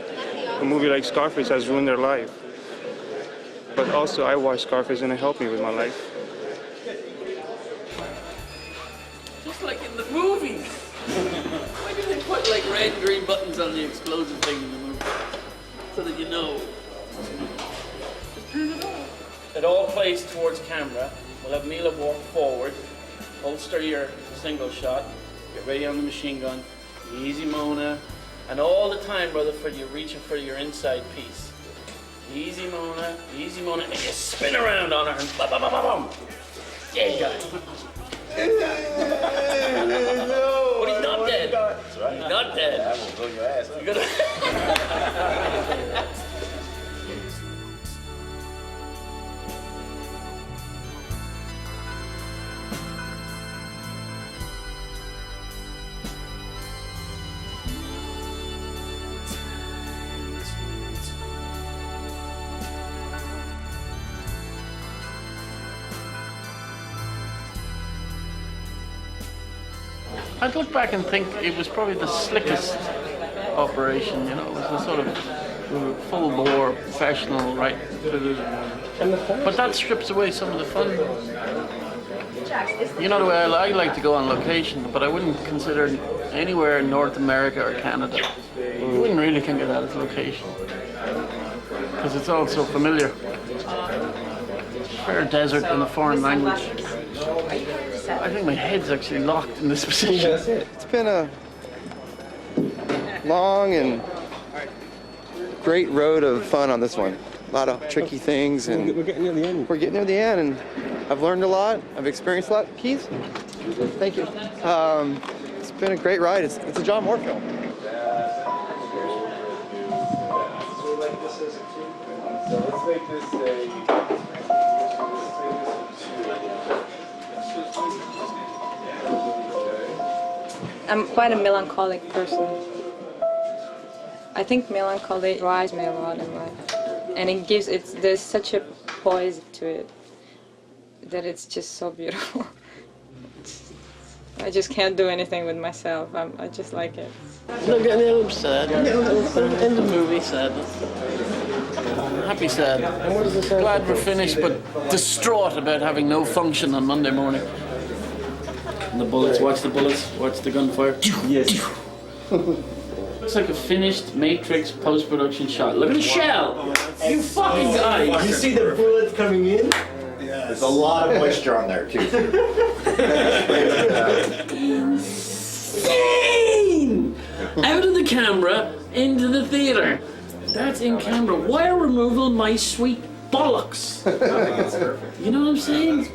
a movie like Scarface has ruined their life. But also I watched Scarface and it helped me with my life. Just like in the movies. Why do they put like red and green buttons on the explosive thing in the movie? So that you know. Just turn it on. It all plays towards camera. We'll have Mila walk forward, holster your single shot, get ready on the machine gun, easy Mona, and all the time, Rutherford, you're reaching for your inside piece. Easy Mona, and you spin around on her and bum, bum, bum, bum, bum. Yeah, you got it. But he's not dead. That's right. He's not dead. I will blow your ass. You're gonna... I'd look back and think it was probably the slickest operation, you know. It was a sort of full bore, professional, right? But that strips away some of the fun. You know the way I like to go on location, but I wouldn't consider anywhere in North America or Canada. You wouldn't really think of that as location. Because it's all so familiar. Fair desert in a foreign language. I think my head's actually locked in this position. It's been a long and great road of fun on this one. A lot of tricky things, and we're getting near the end. We're getting near the end, and I've learned a lot. I've experienced a lot. Keys? Thank you. It's been a great ride. It's a John Moore film. So let's make this I'm quite a melancholic person. I think melancholy drives me a lot in life. And there's such a poise to it that it's just so beautiful. I just can't do anything with myself. I just like it. Look, I'm sad. In the movie, sadness. Happy sad. Glad we're finished, but distraught about having no function on Monday morning. And the bullets, watch the bullets, watch the gunfire. Yes. Looks like a finished Matrix post-production shot. Look at the shell! You fucking guys! You see the bullets coming in? There's a lot of moisture on there too. Insane! Out of the camera, into the theater. That's in camera. Wire removal, my sweet bollocks. You know what I'm saying?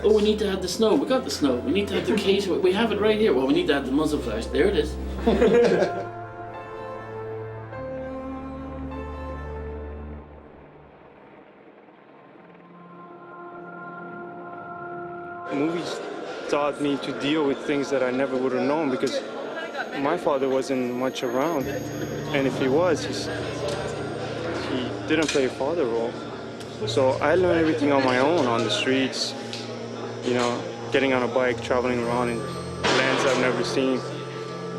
Oh, we need to have the snow. We got the snow. We need to have the case. We have it right here. Well, we need to have the muzzle flash. There it is. Movies taught me to deal with things that I never would have known because my father wasn't much around. And if he was, he didn't play a father role. So I learned everything on my own, on the streets, you know, getting on a bike, traveling around in lands I've never seen,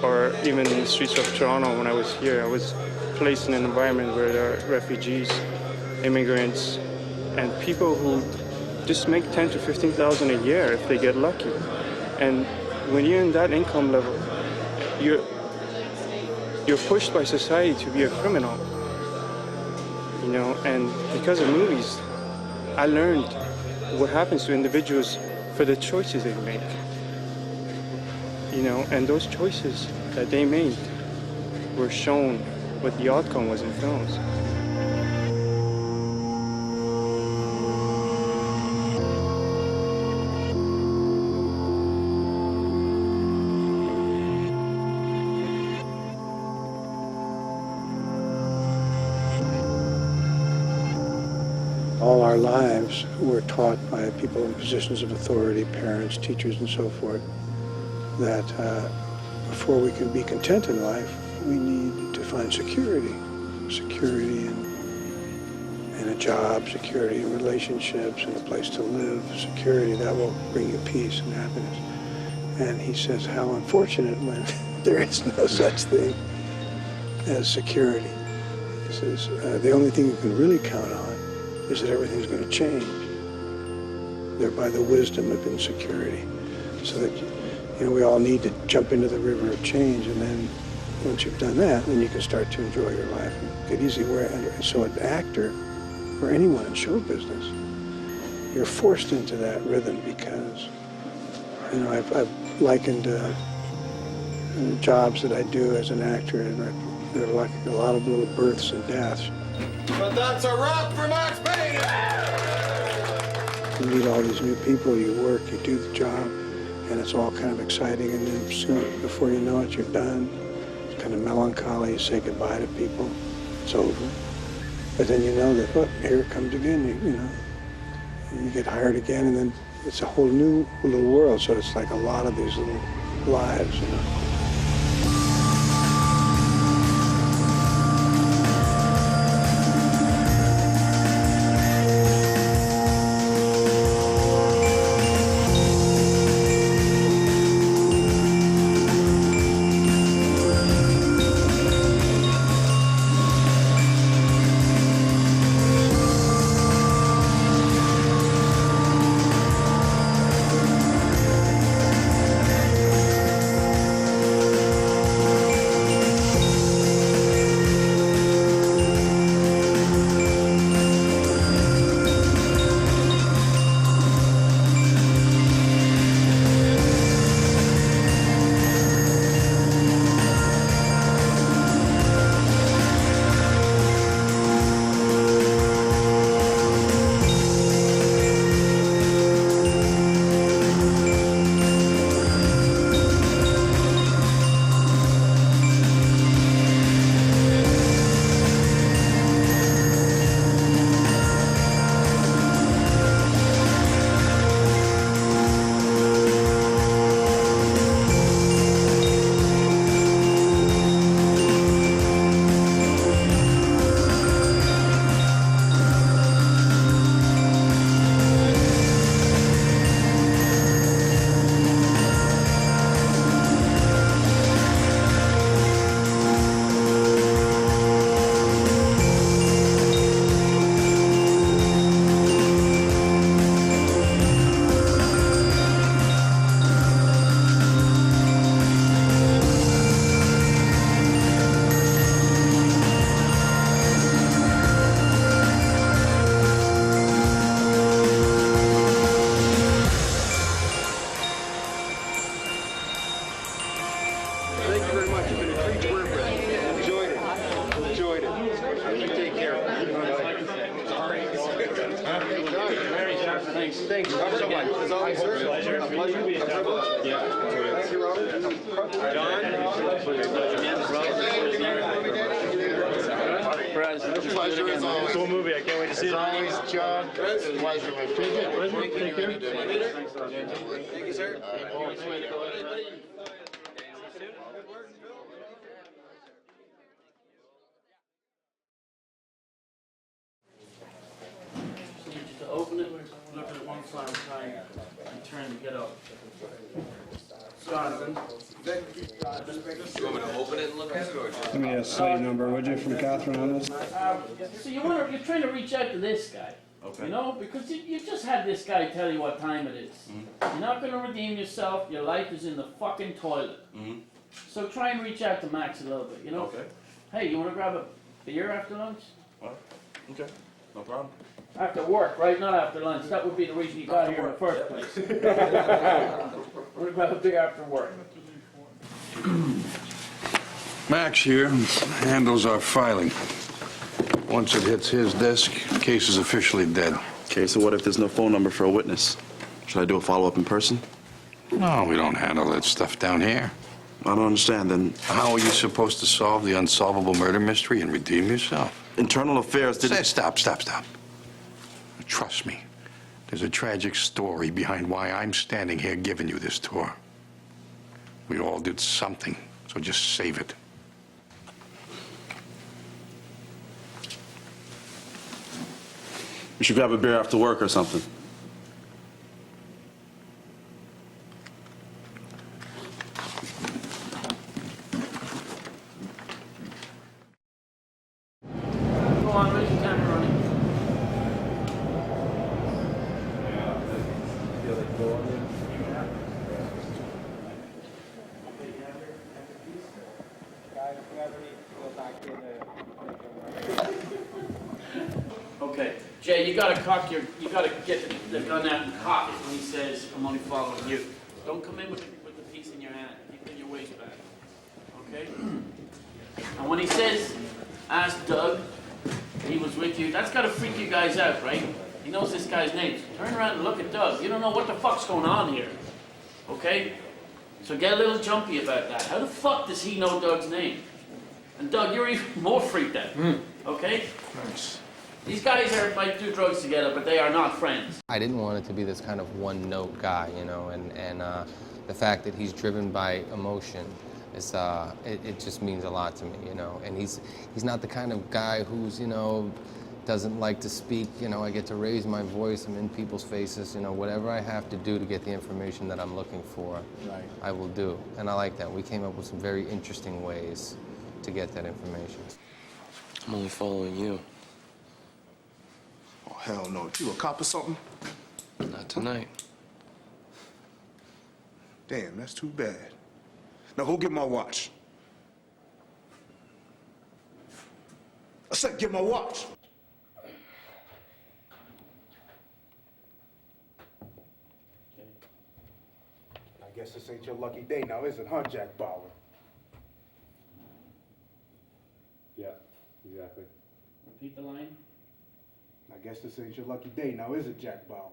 or even in the streets of Toronto when I was here. I was placed in an environment where there are refugees, immigrants, and people who just make 10 to 15,000 a year if they get lucky. And when you're in that income level, you're pushed by society to be a criminal, you know. And because of movies, I learned what happens to individuals for the choices they make, you know. And those choices that they made were shown what the outcome was in films. all our lives, we're taught by people in positions of authority, parents, teachers, and so forth, that before we can be content in life, we need to find security. Security in a job, security in relationships, in a place to live, security that will bring you peace and happiness. And he says, how unfortunate when there is no such thing as security. He says, the only thing you can really count on is that everything's going to change, thereby the wisdom of insecurity. So that, you know, we all need to jump into the river of change, and then once you've done that, then you can start to enjoy your life and get easy. So an actor, or anyone in show business, you're forced into that rhythm because, you know, I've likened jobs that I do as an actor, and they're like a lot of little births and deaths. But that's a wrap for Max Päyn! You meet all these new people, you work, you do the job, and it's all kind of exciting, and then soon, before you know it, you're done. It's kind of melancholy, you say goodbye to people, it's over. But then you know that, look, here it comes again, you know. You get hired again, and then it's a whole new little world, so it's like a lot of these little lives, you know. Thanks so much. It's always a pleasure. A pleasure. Yeah. Thank you, Robert. Pleasure is always. Cool movie. I can't wait to see it. As always, John. Pleasure, my friend. Take care. Thank you, sir. Open it, look at it one final time, and turn to get up. Jonathan. You want me to open it and look at it, or just... Give me a slate number, would you, from Catherine on this? So you're trying to reach out to this guy, okay. You know, because you just had this guy tell you what time it is. Mm-hmm. You're not going to redeem yourself, your life is in the fucking toilet. Mm-hmm. So try and reach out to Max a little bit, you know? Okay. Hey, you want to grab a beer after lunch? What? Okay, no problem. After work, right? Not after lunch. That would be the reason you got here in the first place. We're going to grab a beer after work. Max here handles our filing. Once it hits his desk, case is officially dead. Okay, so what if there's no phone number for a witness? Should I do a follow-up in person? No, we don't handle that stuff down here. I don't understand, then. How are you supposed to solve the unsolvable murder mystery and redeem yourself? Internal affairs didn't... Say, stop. Trust me, there's a tragic story behind why I'm standing here giving you this tour. We all did something, so just save it. We should grab a beer after work or something. Go on, where's the camera running? Okay, Jay, you gotta get the gun out and cock it when he says, I'm only following you. Don't come in with the piece in your hand. Keep it in your waistband. Okay? And when he says, ask Doug, he was with you, that's gotta freak you guys out, right? He knows this guy's name. So turn around and look at Doug. You don't know what the fuck's going on here. Okay? So get a little jumpy about that. How the fuck does he know Doug's name? And Doug, you're even more freaked out. Okay? Nice. These guys might do drugs together, but they are not friends. I didn't want it to be this kind of one-note guy, you know, and the fact that he's driven by emotion is it just means a lot to me, you know. And he's not the kind of guy who's, you know, doesn't like to speak. You know, I get to raise my voice. I'm in people's faces. You know, whatever I have to do to get the information that I'm looking for, right, I will do. And I like that. We came up with some very interesting ways to get that information. I'm only following you. Oh, hell no. You a cop or something? Not tonight. Damn, that's too bad. Now go get my watch. I said get my watch. I guess this ain't your lucky day now, is it, huh, Jack Bauer? Yeah, exactly. Repeat the line. I guess this ain't your lucky day now, is it, Jack Bauer?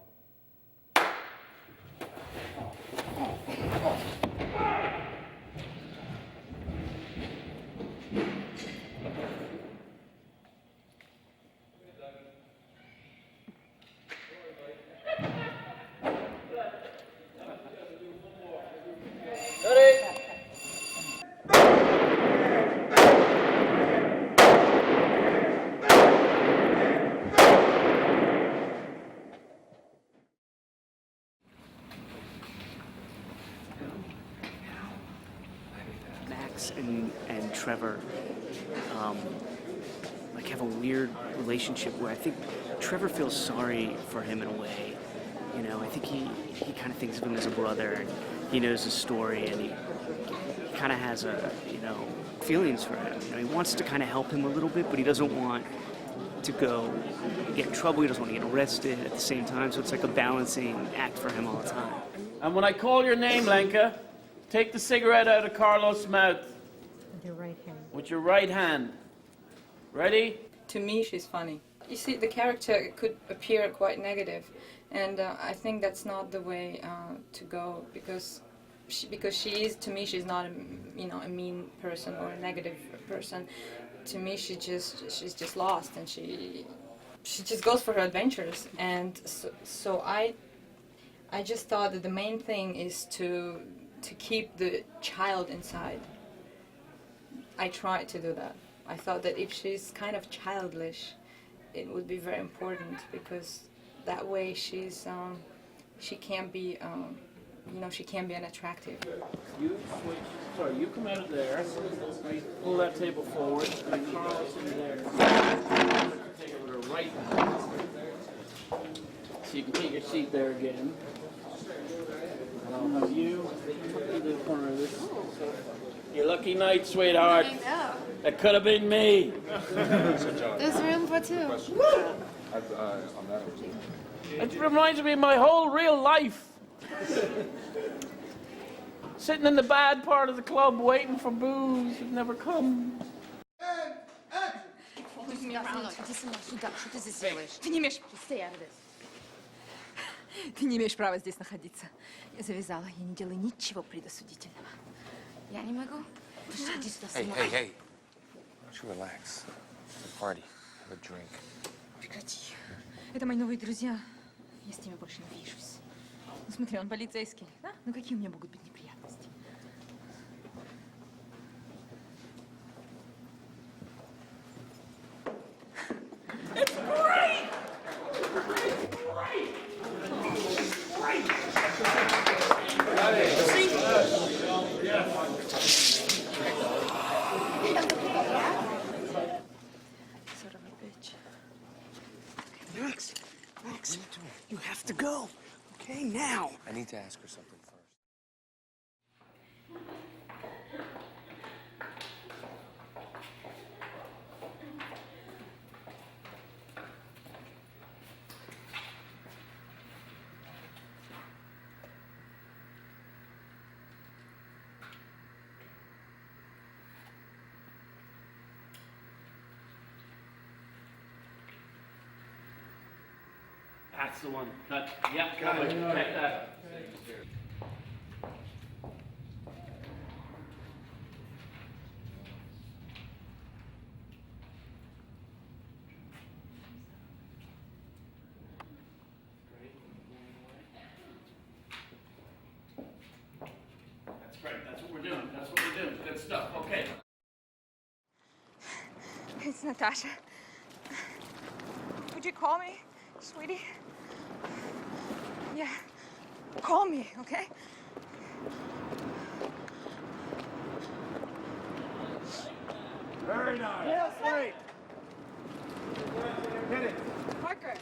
Max and Trevor like have a weird relationship where I think Trevor feels sorry for him in a way. You know, I think he kind of thinks of him as a brother, and he knows his story, and he kind of has feelings for him. You know, he wants to kind of help him a little bit, but he doesn't want to go get in trouble. He doesn't want to get arrested at the same time. So it's like a balancing act for him all the time. And when I call your name, Lenka, take the cigarette out of Carlos' mouth. With your right hand. With your right hand. Ready? To me, she's funny. You see, the character could appear quite negative, and I think that's not the way to go, because she is, to me, she's not a mean person or a negative person. To me, she's just lost, and she just goes for her adventures. And so I just thought that the main thing is to keep the child inside. I tried to do that. I thought that if she's kind of childish, it would be very important, because that way she can't be she can't be unattractive. You switch. Sorry, you come out of there. Right, pull that table forward, and Carlos in there. Take it with her right hand. So you can take your seat there again. And I'll have you in the corner of this. Your lucky night, sweetheart. I know. That could have been me. There's room for two. It reminds me of my whole real life. Sitting in the bad part of the club waiting for booze that never comes. Ты не имеешь права здесь находиться. Я завязала, я не делаю ничего предосудительного. Я не могу. Иди сюда, Hey, why don't you relax? It's a party. Have a drink. Прекрати. Это мои новые друзья. Я с ними больше не вижусь. Ну смотри, он полицейский, да? Ну какие у меня могут быть неприятности? It's great! It's great! It's great! Son of a bitch. Max, Max, you have to go. Okay, now. I need to ask her something first. That's the one. Cut. Yeah, cut that. That's great. That's what we're doing. That's what we're doing. Good stuff. Okay. It's Natasha. Would you call me, sweetie? Yeah. Call me, okay? Very nice. Yes, wait. Hit it. Parker.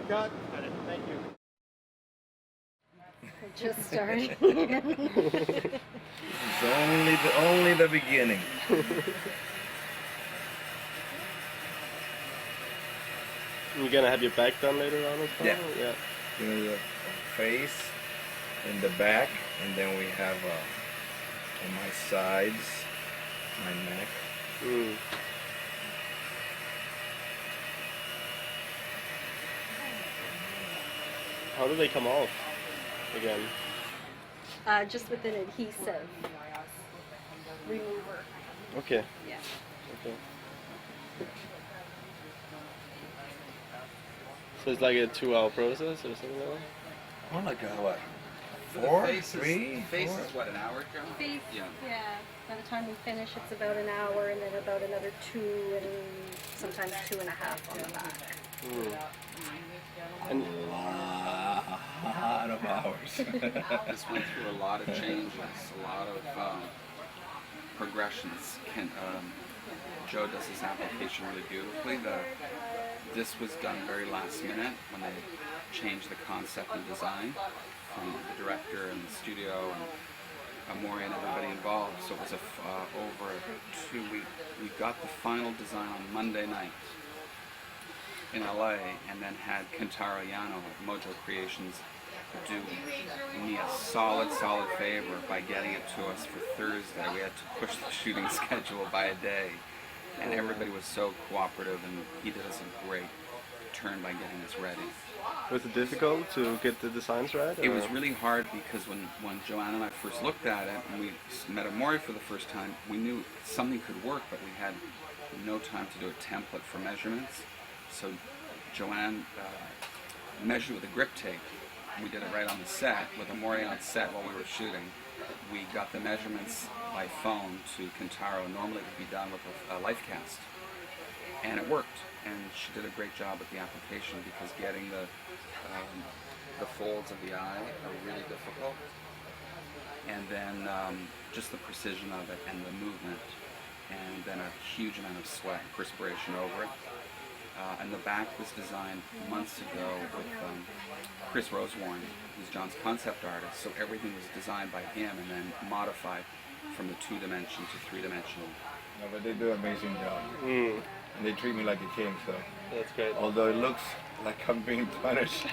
Got it. Thank you. Just started. It's only the beginning. You're gonna have your back done later on as well? Yeah. You know, the face and the back, and then we have on my sides, my neck. How do they come off again? Just with an adhesive remover. Okay. Yeah. Okay. So it's like a 2-hour process or something like that? More like a what? So the 4, face 3, face 4? is what, an hour, Joe? Face, Yeah. yeah. By the time we finish, it's about an hour, and then about another 2, and sometimes 2.5 on the back. And a lot of hours. This went through a lot of changes, a lot of progressions. Joe does this application really beautifully. This was done very last minute when they changed the concept and design from the director and the studio and Maury and everybody involved. So it was over a 2-week. We got the final design on Monday night in LA, and then had Kentaro Yano of Mojo Creations do me a solid favor by getting it to us for Thursday. We had to push the shooting schedule by a day, and everybody was so cooperative, and he did us a great turn by getting us ready. Was it difficult to get the designs right? It was really hard because when Joanne and I first looked at it, and we met Amori for the first time, we knew something could work, but we had no time to do a template for measurements. So Joanne measured with a grip tape. We did it right on the set, with Amori on set while we were shooting. We got the measurements by phone to Kentaro. Normally it would be done with a life cast. And it worked. And she did a great job with the application, because getting the folds of the eye are really difficult. And then just the precision of it and the movement. And then a huge amount of sweat and perspiration over it. and the back was designed months ago with Chris Rosewarne, who's John's concept artist, so everything was designed by him and then modified from the 2-dimension to 3-dimensional. No, but they do an amazing job. And they treat me like a king, so. That's great. Although it looks like I'm being punished.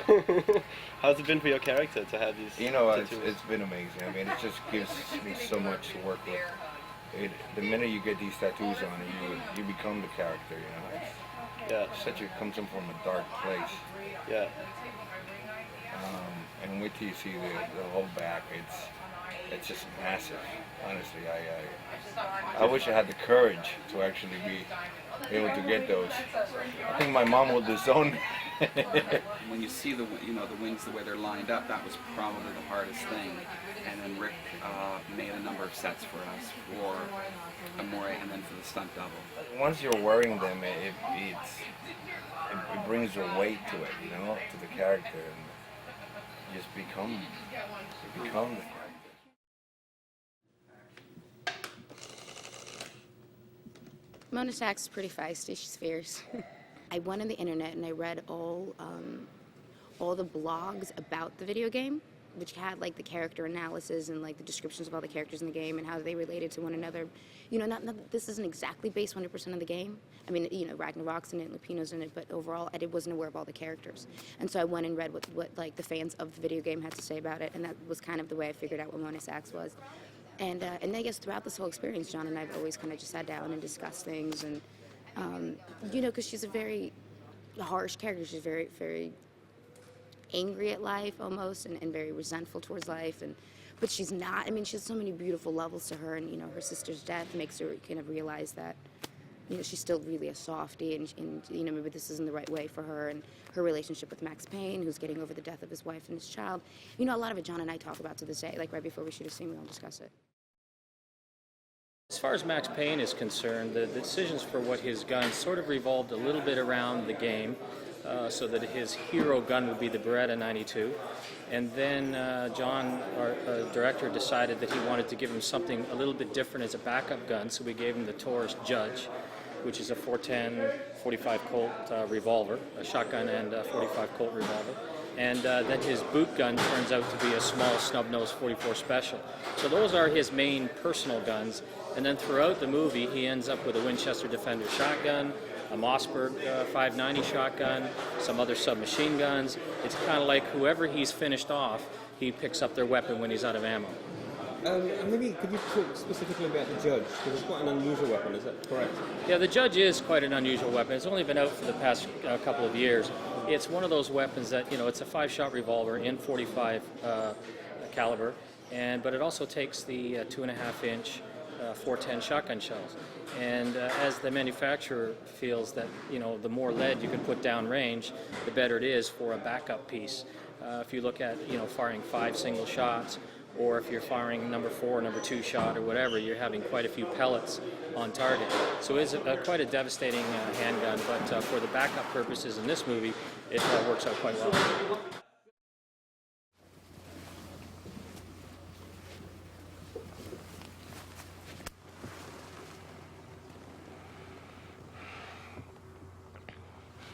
How's it been for your character to have these? You know, tattoos? it's been amazing. I mean, it just gives me so much to work with. The minute you get these tattoos on, you become the character. You know, it comes in from a dark place. Yeah. And wait till you see the whole back. It's just massive. Honestly, I wish I had the courage to actually be able to get those. I think my mom will disown me. When you see the wings the way they're lined up, that was probably the hardest thing. And then Rick made a number of sets for us for Amore and then for the stunt double. Once you're wearing them, it brings a weight to it, you know, to the character, and you just become the character. Mona Sachs is pretty feisty, she's fierce. I went on the internet and I read all the blogs about the video game, which had like the character analysis and like the descriptions of all the characters in the game and how they related to one another. You know, not this isn't exactly based 100% on the game. I mean, you know, Ragnarok's in it, Lupino's in it, but overall I wasn't aware of all the characters. And so I went and read what like the fans of the video game had to say about it, and that was kind of the way I figured out what Mona Sachs was. And I guess throughout this whole experience, John and I have always kind of just sat down and discussed things, and you know, because she's a very harsh character. She's very, very angry at life almost, and very resentful towards life, but she's not. I mean, she has so many beautiful levels to her, and you know, her sister's death makes her kind of realize that, you know, she's still really a softie, and you know, maybe this isn't the right way for her, and her relationship with Max Payne, who's getting over the death of his wife and his child. You know, a lot of it John and I talk about to this day. Like right before we shoot a scene, we all discuss it. As far as Max Payne is concerned, the decisions for what his gun sort of revolved a little bit around the game, so that his hero gun would be the Beretta 92. And then John, our director, decided that he wanted to give him something a little bit different as a backup gun, so we gave him the Taurus Judge, which is a 410 45 Colt revolver, a shotgun and a 45 Colt revolver. And then his boot gun turns out to be a small snub-nose 44 Special. So those are his main personal guns. And then throughout the movie, he ends up with a Winchester Defender shotgun, a Mossberg 590 shotgun, some other submachine guns. It's kind of like whoever he's finished off, he picks up their weapon when he's out of ammo. And maybe could you talk specifically about the Judge, because it's quite an unusual weapon, is that correct? Yeah, the Judge is quite an unusual weapon. It's only been out for the past couple of years. It's one of those weapons that, you know, it's a 5-shot revolver in 45 caliber, but it also takes the 2.5-inch 410 shotgun shells. And as the manufacturer feels that, you know, the more lead you can put down range, the better it is for a backup piece. If you look at, you know, firing 5 single shots, or if you're firing number 4, number 2 shot or whatever, you're having quite a few pellets on target. So it's quite a devastating handgun, but for the backup purposes in this movie, it works out quite well.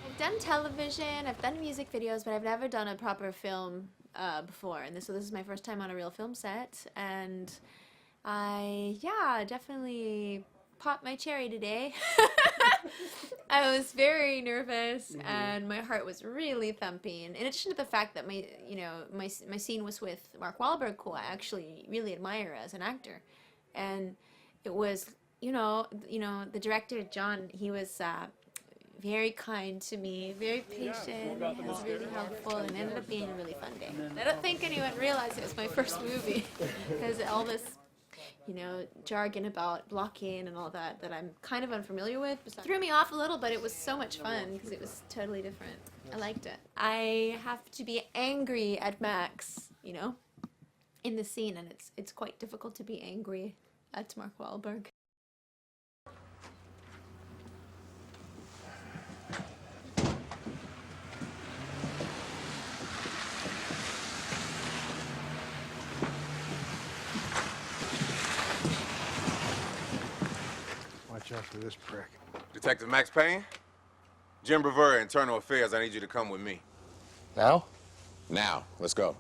I've done television, I've done music videos, but I've never done a proper film before, and so this is my first time on a real film set, and I definitely popped my cherry today. I was very nervous, and my heart was really thumping. In addition to the fact that my scene was with Mark Wahlberg, who I actually really admire as an actor, and it was the director John. He was very kind to me, very patient, he was really helpful, and it ended up being a really fun day. I don't think anyone realized it was my first movie, because all this, jargon about blocking and all that I'm kind of unfamiliar with, threw me off a little, but it was so much fun, because it was totally different. I liked it. I have to be angry at Max, in the scene, and it's quite difficult to be angry at Mark Wahlberg. Watch out for this prick. Detective Max Payne? Jim Rivera, Internal Affairs, I need you to come with me. Now? Now, let's go.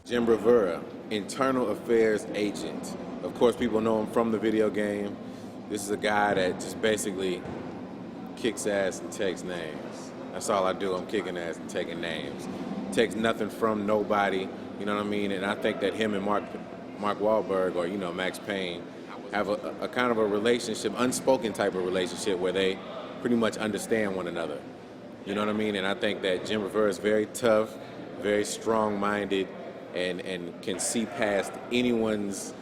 Jim Rivera, Internal Affairs Agent. Of course, people know him from the video game. This is a guy that just basically kicks ass and takes names. That's all I do, I'm kicking ass and taking names. Takes nothing from nobody, you know what I mean? And I think that him and Mark Wahlberg, or, you know, Max Payne, have a kind of a relationship, unspoken type of relationship where they pretty much understand one another. You know what I mean? And I think that Jim Rivera is very tough, very strong-minded, and can see past anyone's,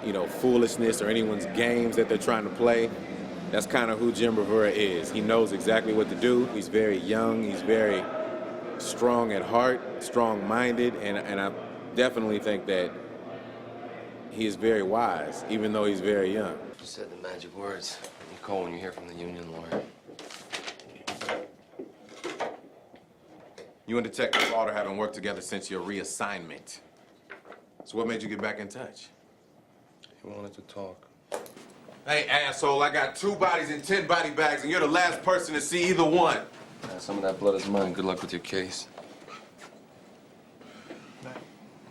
you know, foolishness or anyone's games that they're trying to play. That's kind of who Jim Rivera is. He knows exactly what to do. He's very young. He's very strong at heart, strong-minded, and I definitely think that he is very wise, even though he's very young. You said the magic words. You call when you hear from the union lawyer. You and Detective Slaughter haven't worked together since your reassignment. So what made you get back in touch? He wanted to talk. Hey, asshole, I got 2 bodies in 10 body bags, and you're the last person to see either one. Some of that blood is mine. Good luck with your case.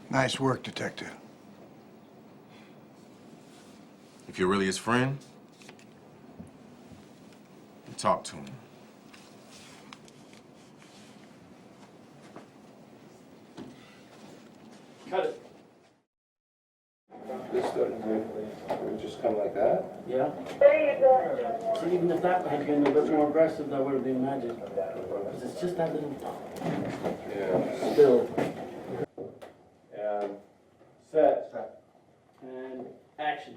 Nice work, Detective. If you're really his friend, talk to him. Cut it. This would just come like that? Yeah. So even if that had been a bit more aggressive, that would have been magic. Because it's just that little. Yeah. Still. And set. And action.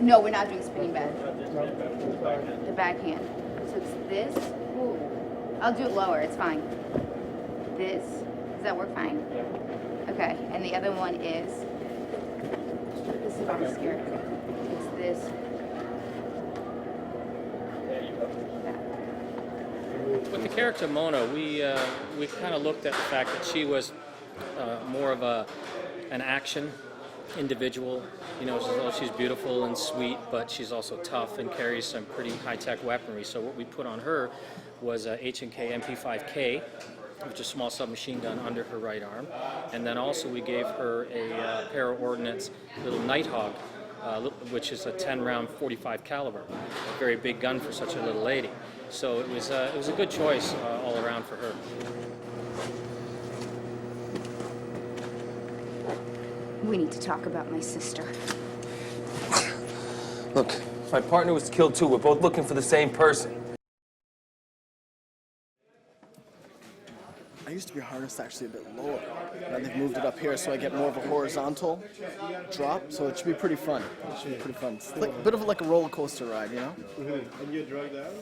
No, we're not doing spinning bag. The backhand. So it's this. Ooh. I'll do it lower. It's fine. This. Does that work fine? Okay. And the other one is. This is what I'm scared of. It's this. With the character Mona, we kind of looked at the fact that she was more of an action individual. You know, she's beautiful and sweet, but she's also tough and carries some pretty high-tech weaponry. So what we put on her was a H&K MP5K, which is a small submachine gun under her right arm. And then also we gave her a pair of ordnance little Nighthawk, which is a 10-round 45 caliber, a very big gun for such a little lady. So it was a good choice all around for her. We need to talk about my sister. Look, my partner was killed too. We're both looking for the same person. I used to be harnessed actually a bit lower. Now they've moved it up here so I get more of a horizontal drop, so it should be pretty fun. It should be pretty fun. It's like a bit of like a roller coaster ride, you know? And you're drugged out?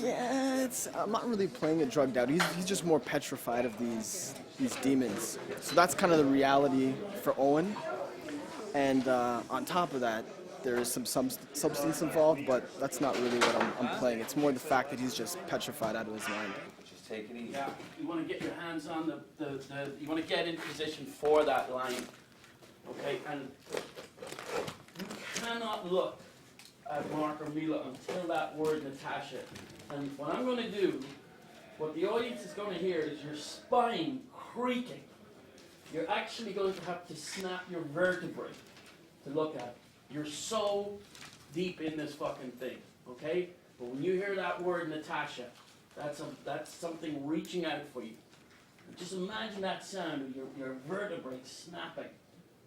Yeah, I'm not really playing it drugged out. He's just more petrified of these demons. So that's kind of the reality for Owen. And on top of that, there is some substance involved, but that's not really what I'm playing. It's more the fact that he's just petrified out of his mind. Just take it easy. Yeah, you want to get your hands on you want to get in position for that line. Okay, and you cannot look at Mark or Mila until that word Natasha. And what I'm going to do, what the audience is going to hear is your spine creaking. You're actually going to have to snap your vertebrae to look at it. You're so deep in this fucking thing, okay? But when you hear that word Natasha, that's something reaching out for you. Just imagine that sound of your vertebrae snapping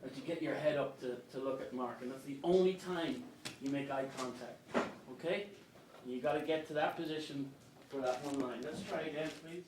as you get your head up to look at Mark. And that's the only time you make eye contact, okay? You got to get to that position for that one line. Let's try again, please.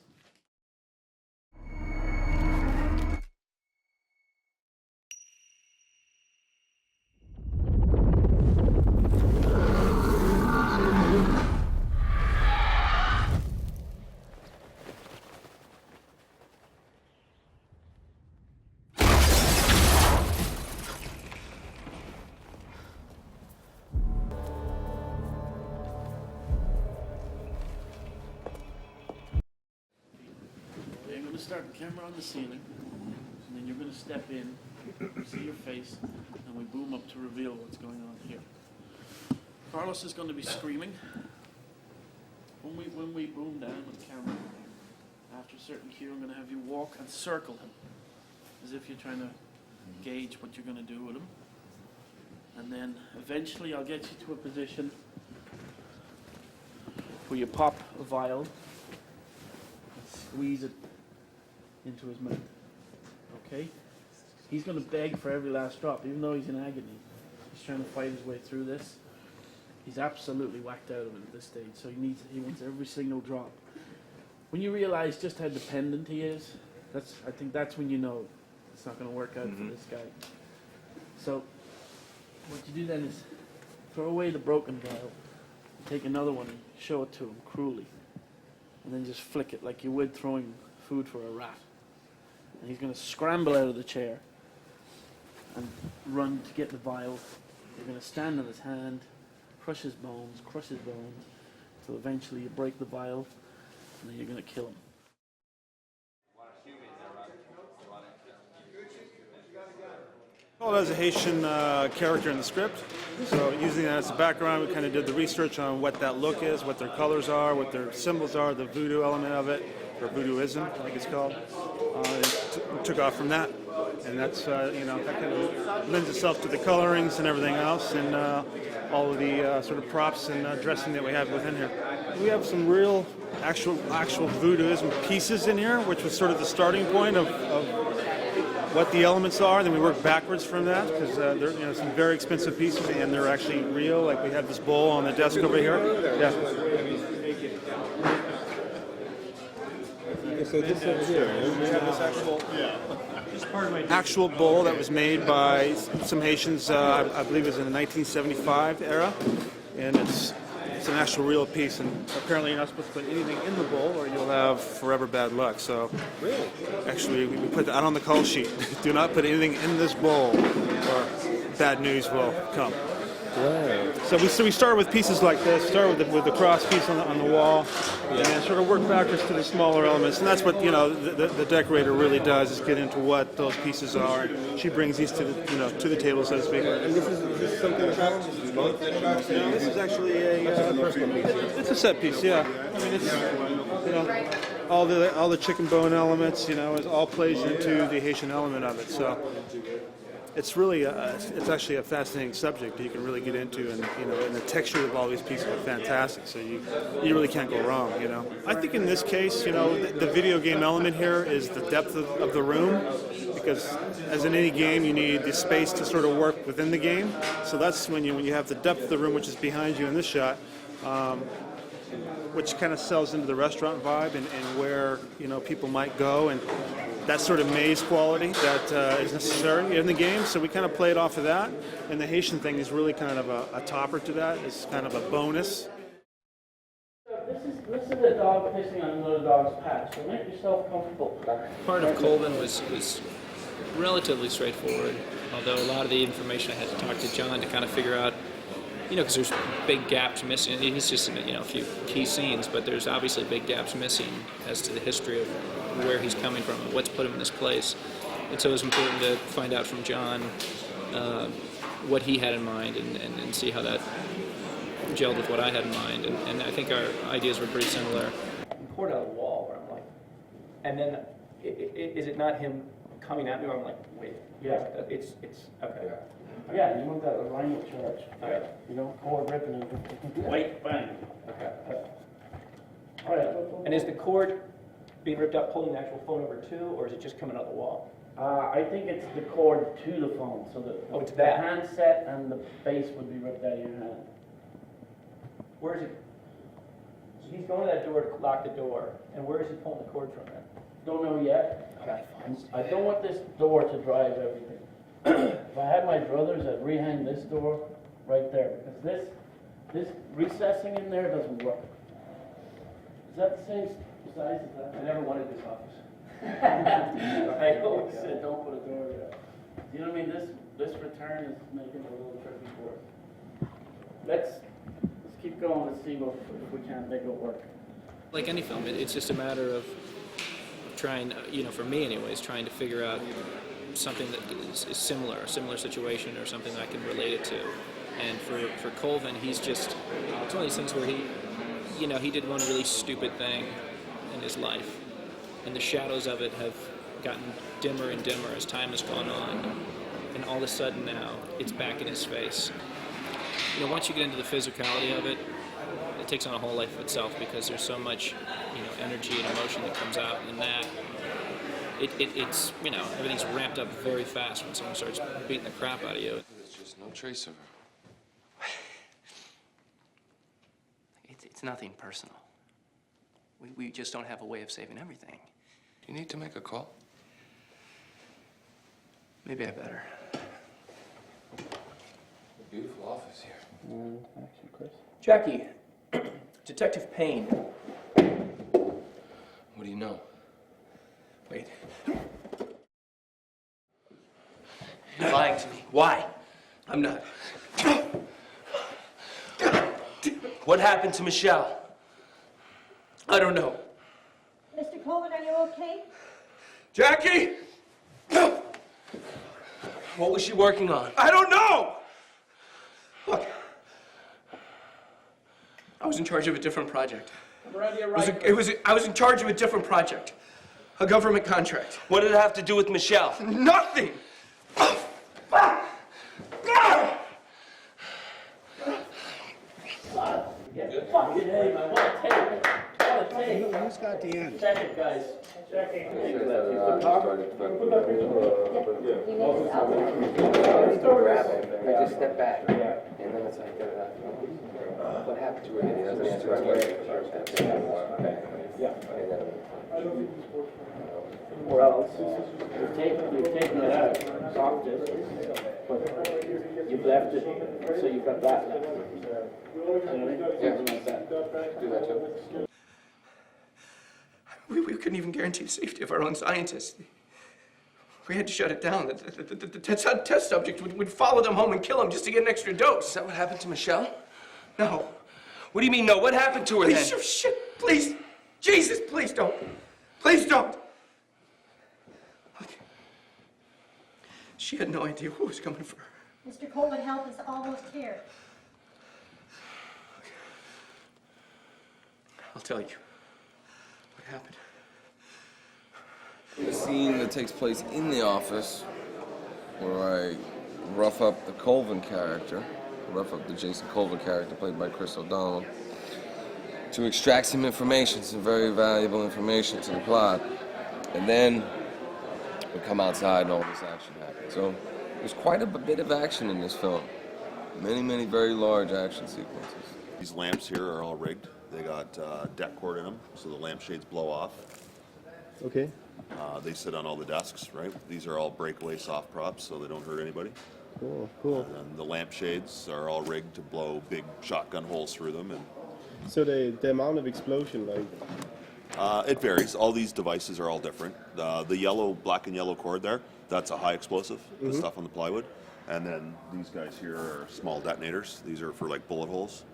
Start the camera on the ceiling, and then you're going to step in, see your face, and we boom up to reveal what's going on here. Carlos is going to be screaming. When we boom down with the camera, after a certain cue, I'm going to have you walk and circle him, as if you're trying to gauge what you're going to do with him. And then eventually I'll get you to a position where you pop a vial and squeeze it into his mouth. Okay? He's going to beg for every last drop, even though he's in agony. He's trying to fight his way through this. He's absolutely whacked out of it at this stage, so he wants every single drop. When you realize just how dependent he is, I think that's when you know it's not going to work out for this guy. So what you do then is throw away the broken vial, take another one and show it to him cruelly, and then just flick it like you would throwing food for a rat. And he's going to scramble out of the chair and run to get the vial. You're going to stand on his hand, crush his bones, till eventually you break the vial, and then you're going to kill him. Well, as a Haitian character in the script, so using that as a background, we kind of did the research on what that look is, what their colors are, what their symbols are, the voodoo element of it, or voodooism, I think it's called. Took off from that, and that's that kind of lends itself to the colorings and everything else, and all of the sort of props and dressing that we have within here. We have some real, actual voodooism pieces in here, which was sort of the starting point of what the elements are. Then we work backwards from that because they're some very expensive pieces, and they're actually real. Like we have this bowl on the desk over here. Yeah. So this over here, we have this actual bowl that was made by some Haitians, I believe it was in the 1975 era, and it's an actual real piece, and apparently you're not supposed to put anything in the bowl or you'll have forever bad luck. So really, actually we put that on the call sheet. Do not put anything in this bowl or bad news will come. Wow. So we started with pieces like this. Started with the cross piece on the wall, and then sort of work backwards to the smaller elements. And that's what the decorator really does, is get into what those pieces are. And she brings these to the table, so to speak. And this is something about this is actually it's a set piece. Yeah, I mean it's all the chicken bone elements. It all plays into the Haitian element of it. So. It's really, it's actually a fascinating subject that you can really get into, and and the texture of all these pieces are fantastic. So you really can't go wrong. I think in this case, the video game element here is the depth of the room, because as in any game, you need the space to sort of work within the game. So that's when you have the depth of the room, which is behind you in this shot. Which kind of sells into the restaurant vibe and where people might go, and that sort of maze quality that is necessary in the game. So we kind of played off of that, and the Haitian thing is really kind of a topper to that. It's kind of a bonus. This is a dog pissing on another dog's patch, so make yourself comfortable. Part of Colvin was relatively straightforward, although a lot of the information I had to talk to John to kind of figure out, because there's big gaps missing. He's just in a few key scenes, but there's obviously big gaps missing as to the history of where he's coming from and what's put him in this place. And so it was important to find out from John what he had in mind and see how that gelled with what I had in mind. And I think our ideas were pretty similar. You poured out a wall where I'm like, and then is it not him coming at me where I'm like, wait, yeah, it's okay. Yeah, you want that alignment charge. Okay. You don't cord ripping and wait, bang. Okay. All right. And is the cord being ripped out pulling the actual phone over too, or is it just coming out the wall? I think it's the cord to the phone, so that it's that handset and the base would be ripped out of your hand. Where is he? So he's going to that door to lock the door. And where is he pulling the cord from then? Don't know yet. Okay. I don't want this door to drive everything. If I had my druthers, I'd rehang this door right there, because this recessing in there doesn't work. Is that the same size as that? I never wanted this office. I always said don't put a door there. You know what I mean? This return is making it a little tricky for us. Let's keep going. Let's see if we can't make it work. Like any film, it's just a matter of trying, for me anyways, trying to figure out something that is similar, a similar situation or something that I can relate it to. And for Colvin, he's just, it's one of these things where he did one really stupid thing in his life. And the shadows of it have gotten dimmer and dimmer as time has gone on. And all of a sudden now, it's back in his face. Once you get into the physicality of it, it takes on a whole life of itself because there's so much, energy and emotion that comes out in that. It's everything's ramped up very fast when someone starts beating the crap out of you. There's just no trace of her. It's nothing personal. We just don't have a way of saving everything. Do you need to make a call? Maybe I better. A beautiful office here. Thank you, Chris. Jackie, Detective Payne. What do you know? Wait. You're lying to me. Why? I'm not. What happened to Michelle? I don't know. Mr. Coleman, are you okay? Jackie! What was she working on? I don't know! Look. I was in charge of a different project. I was in charge of a different project. A government contract. What did it have to do with Michelle? Nothing! Who's got the end? Check it, guys. Check it. I just step back, and then it's like, what happened to her? He doesn't answer Or else, you've taken it out, soft disk, but you've left it, so you've got that left. Yeah, do that too. We couldn't even guarantee the safety of our own scientists. We had to shut it down. The test subject would follow them home and kill them just to get an extra dose. Is that what happened to Michelle? No. What do you mean, no? What happened to her then? Please, shit, please. Jesus, please don't. Please don't. Look. She had no idea what was coming for her. Mr. Coleman, help is almost here. I'll tell you what happened. The scene that takes place in the office where I rough up the Colvin character, rough up the Jason Colvin character played by Chris O'Donnell, to extract some information, some very valuable information to the plot. And then we come outside and all this action happens. So there's quite a bit of action in this film. Many very large action sequences. These lamps here are all rigged. They got deck cord in them, so the lampshades blow off. Okay. They sit on all the desks, right? These are all breakaway soft props, so they don't hurt anybody. Cool, cool. And the lampshades are all rigged to blow big shotgun holes through them. And so the amount of explosion, like? It varies. All these devices are all different. The black and yellow cord there, that's a high explosive, the stuff on the plywood. And then these guys here are small detonators. These are for like bullet holes.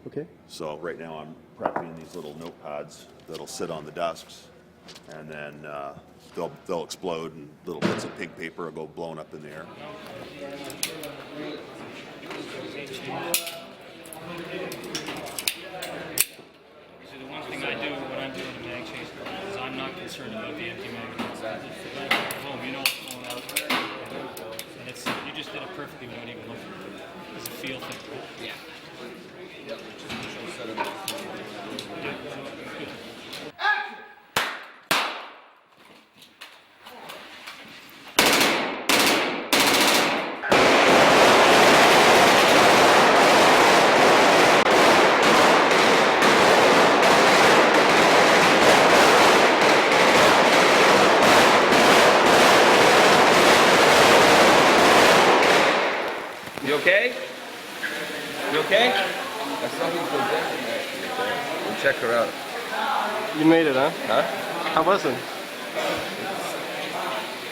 Okay. So right now I'm prepping these little notepads that'll sit on the desks, and then they'll explode, and little bits of pink paper will go blowing up in the air. So the one thing I do when I'm doing a mag chase is I'm not concerned about the empty magazines. If you're home, you know what's going out, and you just did it perfectly without even looking. It's a feel thing. Yeah. check her out. You made it, huh? Huh? How was it?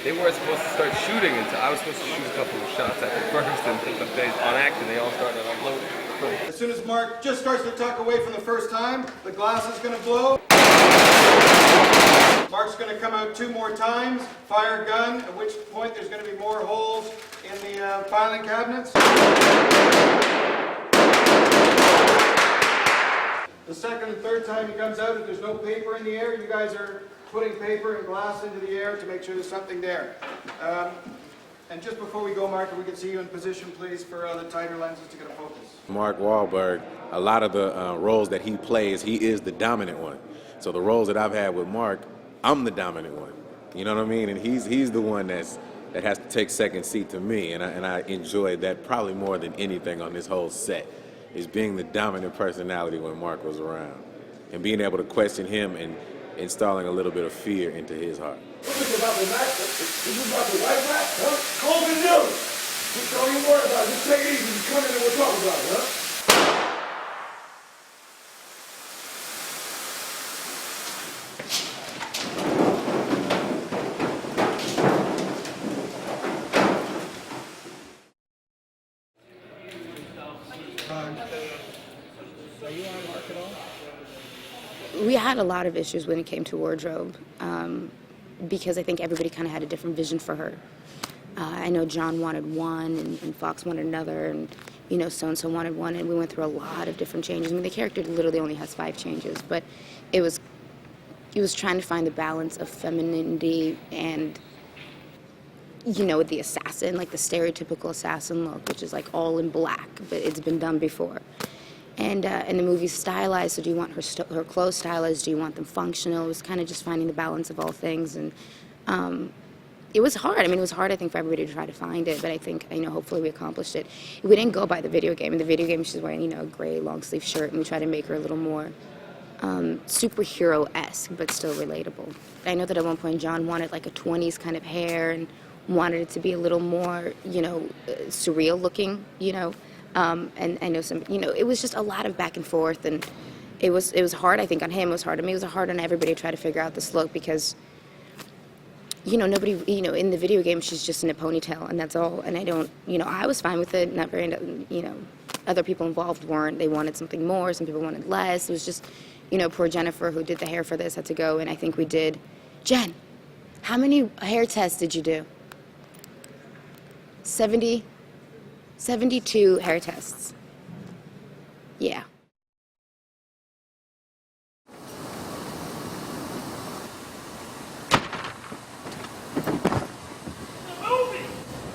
They weren't supposed to start shooting until I was supposed to shoot a couple of shots at the first, and some days on acting they all started unloading. As soon as Mark just starts to tuck away from the first time, the glass is going to blow. Mark's going to come out 2 more times, fire gun, at which point there's going to be more holes in the filing cabinets. The second and third time he comes out, if there's no paper in the air, you guys are putting paper and glass into the air to make sure there's something there. And just before we go, Mark, if we can see you in position, please, for the tighter lenses to get a focus. Mark Wahlberg, a lot of the roles that he plays, he is the dominant one. So the roles that I've had with Mark, I'm the dominant one. You know what I mean? And he's the one that has to take second seat to me, and I enjoyed that probably more than anything on this whole set, is being the dominant personality when Mark was around, and being able to question him and installing a little bit of fear into his heart. This is about the match. This is about the white match, huh? Call the news. Just don't even worry about it. Just take it easy. Just come in and we'll talk about it, huh? We had a lot of issues when it came to wardrobe because I think everybody kind of had a different vision for her. I know John wanted one and Fox wanted another, and so-and-so wanted one, and we went through a lot of different changes. I mean, the character literally only has 5 changes, but it was trying to find the balance of femininity and the assassin, like the stereotypical assassin look, which is like all in black, but it's been done before. And the movie's stylized, so do you want her clothes stylized? Do you want them functional? It was kind of just finding the balance of all things, and it was hard. I mean, it was hard, I think, for everybody to try to find it, but I think, hopefully we accomplished it. We didn't go by the video game. In the video game, she's wearing, a gray long-sleeve shirt, and we tried to make her a little more superhero-esque, but still relatable. I know that at one point John wanted like a 20s kind of hair and wanted it to be a little more, surreal looking, and I know it was just a lot of back and forth, and it was hard, I think, on him. It was hard on me. It was hard on everybody to try to figure out this look because, nobody, in the video game, she's just in a ponytail, and that's all. And I don't, I was fine with it. Not very, other people involved weren't. They wanted something more. Some people wanted less. It was just, poor Jennifer, who did the hair for this, had to go, and I think we did. Jen, how many hair tests did you do? 72 hair tests. Yeah.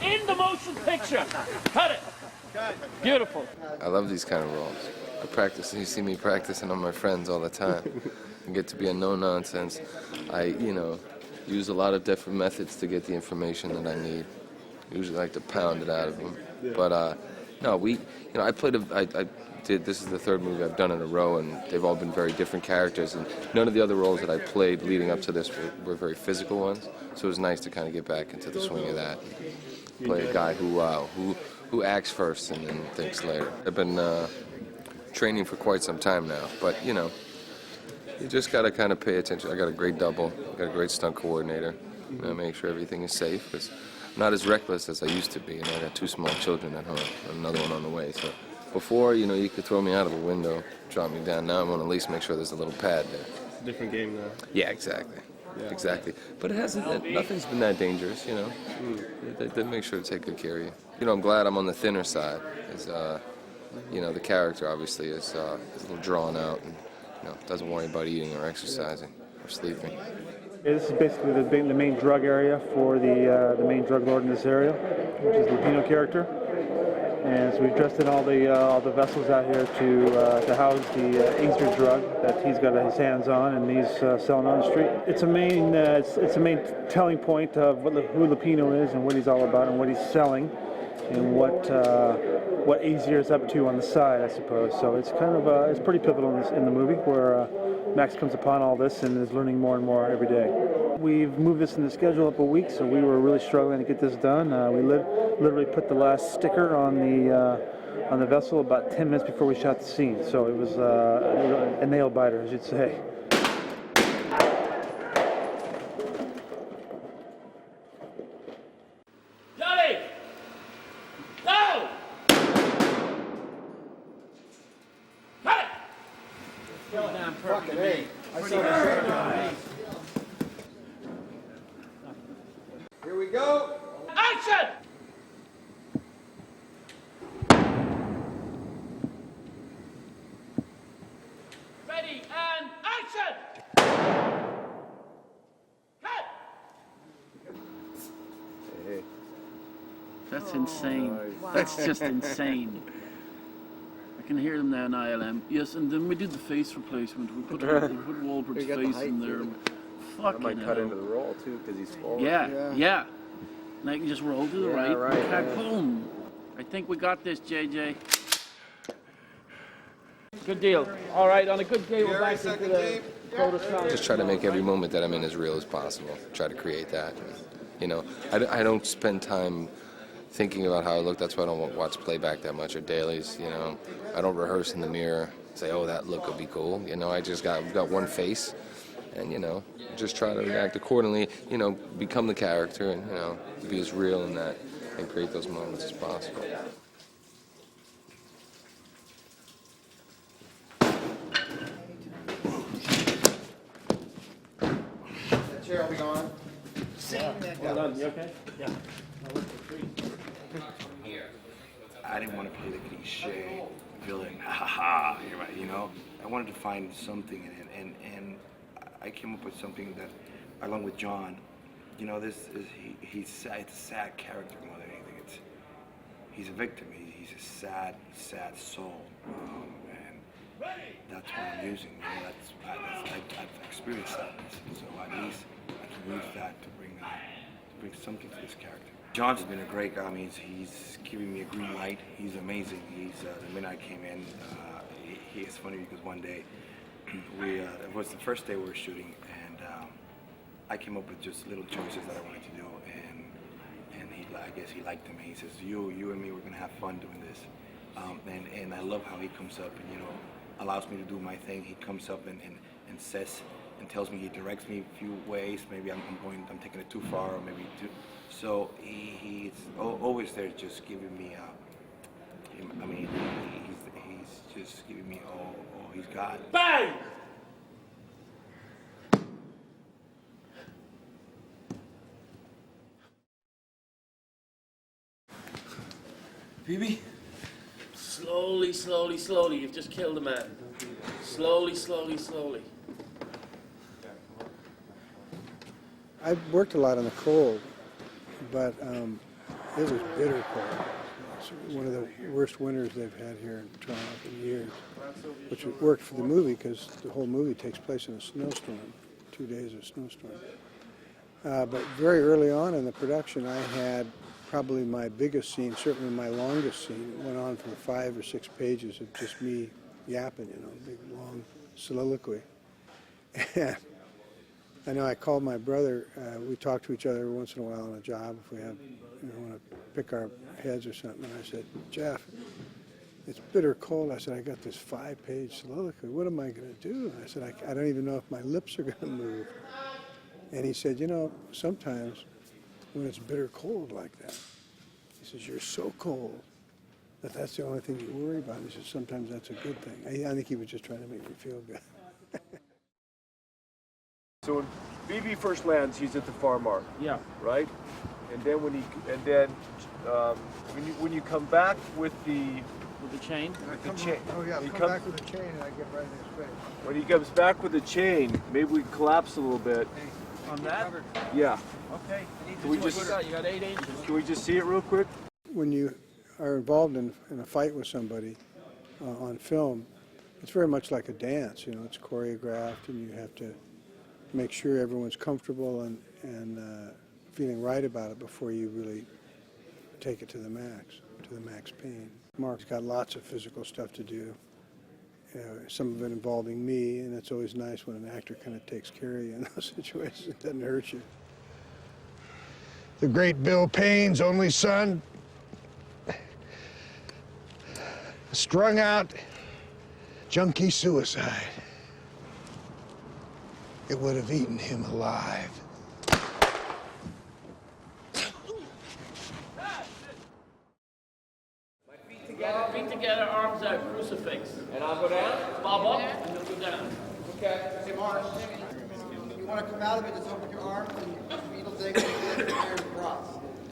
In the motion picture. Cut it. Beautiful. I love these kind of roles. I practice, you see me practicing on my friends all the time. I get to be a no-nonsense. I, use a lot of different methods to get the information that I need. Usually like to pound it out of them. Yeah. But no, I did, this is the 3rd movie I've done in a row, and they've all been very different characters, and none of the other roles that I played leading up to this were very physical ones, so it was nice to kind of get back into the swing of that. Play a guy who acts first and then thinks later. I've been training for quite some time now, but you just got to kind of pay attention. I got a great double, I got a great stunt coordinator, make sure everything is safe, because I'm not as reckless as I used to be, I got 2 small children at home, and another one on the way, so before, you could throw me out of a window, drop me down. Now I want to at least make sure there's a little pad there. Different game now. Yeah, exactly. Yeah. Exactly. But nothing's been that dangerous, They make sure to take good care of you. I'm glad I'm on the thinner side. The character obviously is a little drawn out and, doesn't worry about eating or exercising or sleeping. This is basically the main drug area for the main drug lord in this area, which is the Latino character. And so we've dressed in all the vessels out here to house the Inkster drug that he's got his hands on and he's selling on the street. It's a main telling point of who Lapino is and what he's all about and what he's selling and what what Easier is up to on the side, I suppose. So it's kind of it's pretty pivotal in the movie where Max comes upon all this and is learning more and more every day. We've moved this in the schedule up a week, so we were really struggling to get this done. We literally put the last sticker on the vessel about 10 minutes before we shot the scene. So it was a nail biter, as you'd say. Johnny! Go! Cut it! Damn perfect. Here we go. Action! Ready and action! Cut! That's insane. That's just insane. I can hear them now in ILM. Yes, and then we did the face replacement. We put Wahlberg's face in there. Fucking might cut into the roll too, because he's forward. Yeah. And I can just roll to the right. Boom. I think we got this, JJ. Good deal. All right, on a good day, we're back into the Coda. Just try to make every moment that I'm in as real as possible. Try to create that. You know, I don't spend time thinking about how I look. That's why I don't watch playback that much or dailies. You know, I don't rehearse in the mirror. Say, oh, that look would be cool. You know, we've got one face, and you know, just try to react accordingly. You know, become the character, and you know, be as real in that, and create those moments as possible. The chair will be gone. Well done. You okay? Yeah. I didn't want to play the cliche villain, ha ha ha, you know. I wanted to find something in it, and I came up with something that, along with John, you know, he's sad. It's a sad character more than anything. He's a victim. He's a sad soul, and that's what I'm using. You know, I've experienced that, so at least I can use that to bring something to this character. John's been a great guy. I mean, he's giving me a green light. He's amazing. The minute I came in, it's funny because one day, it was the first day we were shooting, and I came up with just little choices that I wanted to do, and I guess he liked them. He says, you and me, we're gonna have fun doing this, and I love how he comes up and, you know, allows me to do my thing. He comes up and says and tells me, he directs me a few ways. Maybe I'm taking it too far, or maybe too. So he's always there, just giving me. I mean, he's just giving me all he's got. Bang! BB? Slowly, slowly, slowly. You've just killed a man. Slowly, slowly, slowly. I've worked a lot on the cold, but it was bitter cold. It's one of the worst winters they've had here in Toronto in years, which worked for the movie because the whole movie takes place in a snowstorm, 2 days of snowstorm. But very early on in the production, I had probably my biggest scene, certainly my longest scene. It went on for 5 or 6 pages of just me yapping, you know, big long soliloquy. And I know I called my brother. We talk to each other every once in a while on a job if we have, you know, want to pick our heads or something. And I said, Jeff, it's bitter cold. I said, I got this 5-page soliloquy. What am I going to do? I said, I don't even know if my lips are going to move. And he said, you know, sometimes when it's bitter cold like that, he says, you're so cold that that's the only thing you worry about. He said, sometimes that's a good thing. I think he was just trying to make me feel good. So when BB first lands, he's at the far mark. Yeah. Right? And then when you come back with the chain, he come back with the chain and I get right in his face. When he comes back with the chain, maybe we collapse a little bit. On that? Yeah. Okay. Can we just? You got 8 inches. Can we just see it real quick? When you are involved in a fight with somebody on film, it's very much like a dance. You know, it's choreographed, and you have to make sure everyone's comfortable and feeling right about it before you really take it to the max Payne. Mark's got lots of physical stuff to do, some of it involving me, and it's always nice when an actor kind of takes care of you in those situations. It doesn't hurt you. The great Bill Payne's only son, strung out, junkie suicide. It would have eaten him alive. Feet together, arms out, crucifix. And I'll go down? Bob up, and you'll go down. Okay. Hey, Mark. If you want to come out of it, just open your arms and feet will dangle in there and cross.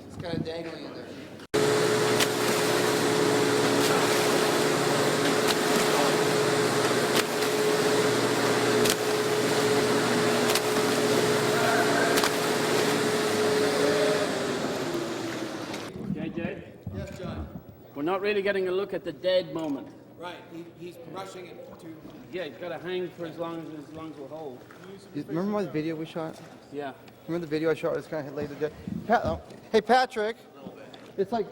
It's kind of dangling in there. We're not really getting a look at the dead moment. Right, he's rushing it to... Yeah, he's got to hang for as long as will hold. Remember my video we shot? Yeah. Remember the video I shot? It's kind of laid to death. Hey, Patrick. It's like,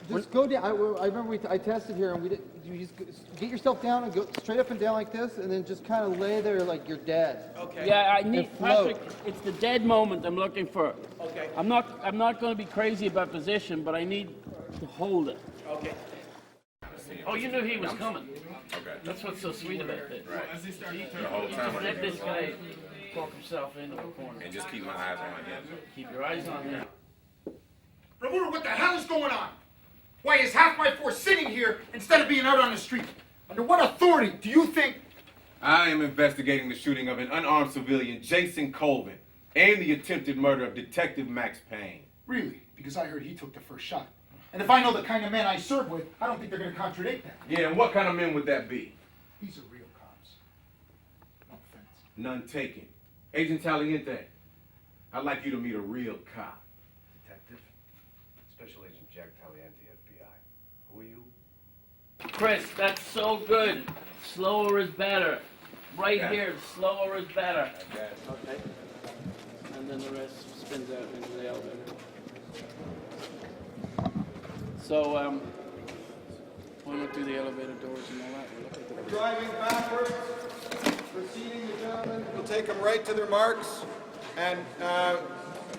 just go down. I remember I tested here, and you just get yourself down and go straight up and down like this, and then just kind of lay there like you're dead. Okay. Yeah, I need Patrick. It's the dead moment I'm looking for. Okay. I'm not going to be crazy about position, but I need to hold it. Okay. Oh, you knew he was coming. Okay. That's what's so sweet about this. Right. The whole time. Just let this guy talk himself into a corner. And just keep my eyes on him. Keep your eyes on him. Ramona, what the hell is going on? Why is half my force sitting here instead of being out on the street? Under what authority do you think? I am investigating the shooting of an unarmed civilian, Jason Colvin, and the attempted murder of Detective Max Payne. Really? Because I heard he took the first shot. And if I know the kind of men I serve with, I don't think they're going to contradict that. Yeah, and what kind of men would that be? These are real cops. No offense. None taken. Agent Taliente, I'd like you to meet a real cop. Detective? Special Agent Jack Taliente, FBI. Who are you? Chris, that's so good. Slower is better. Right here, slower is better. Okay. And then the rest spins out into the elevator. So, why not do the elevator doors and all that? We'll look at the Driving backwards, preceding the gentlemen. We'll take them right to their marks. And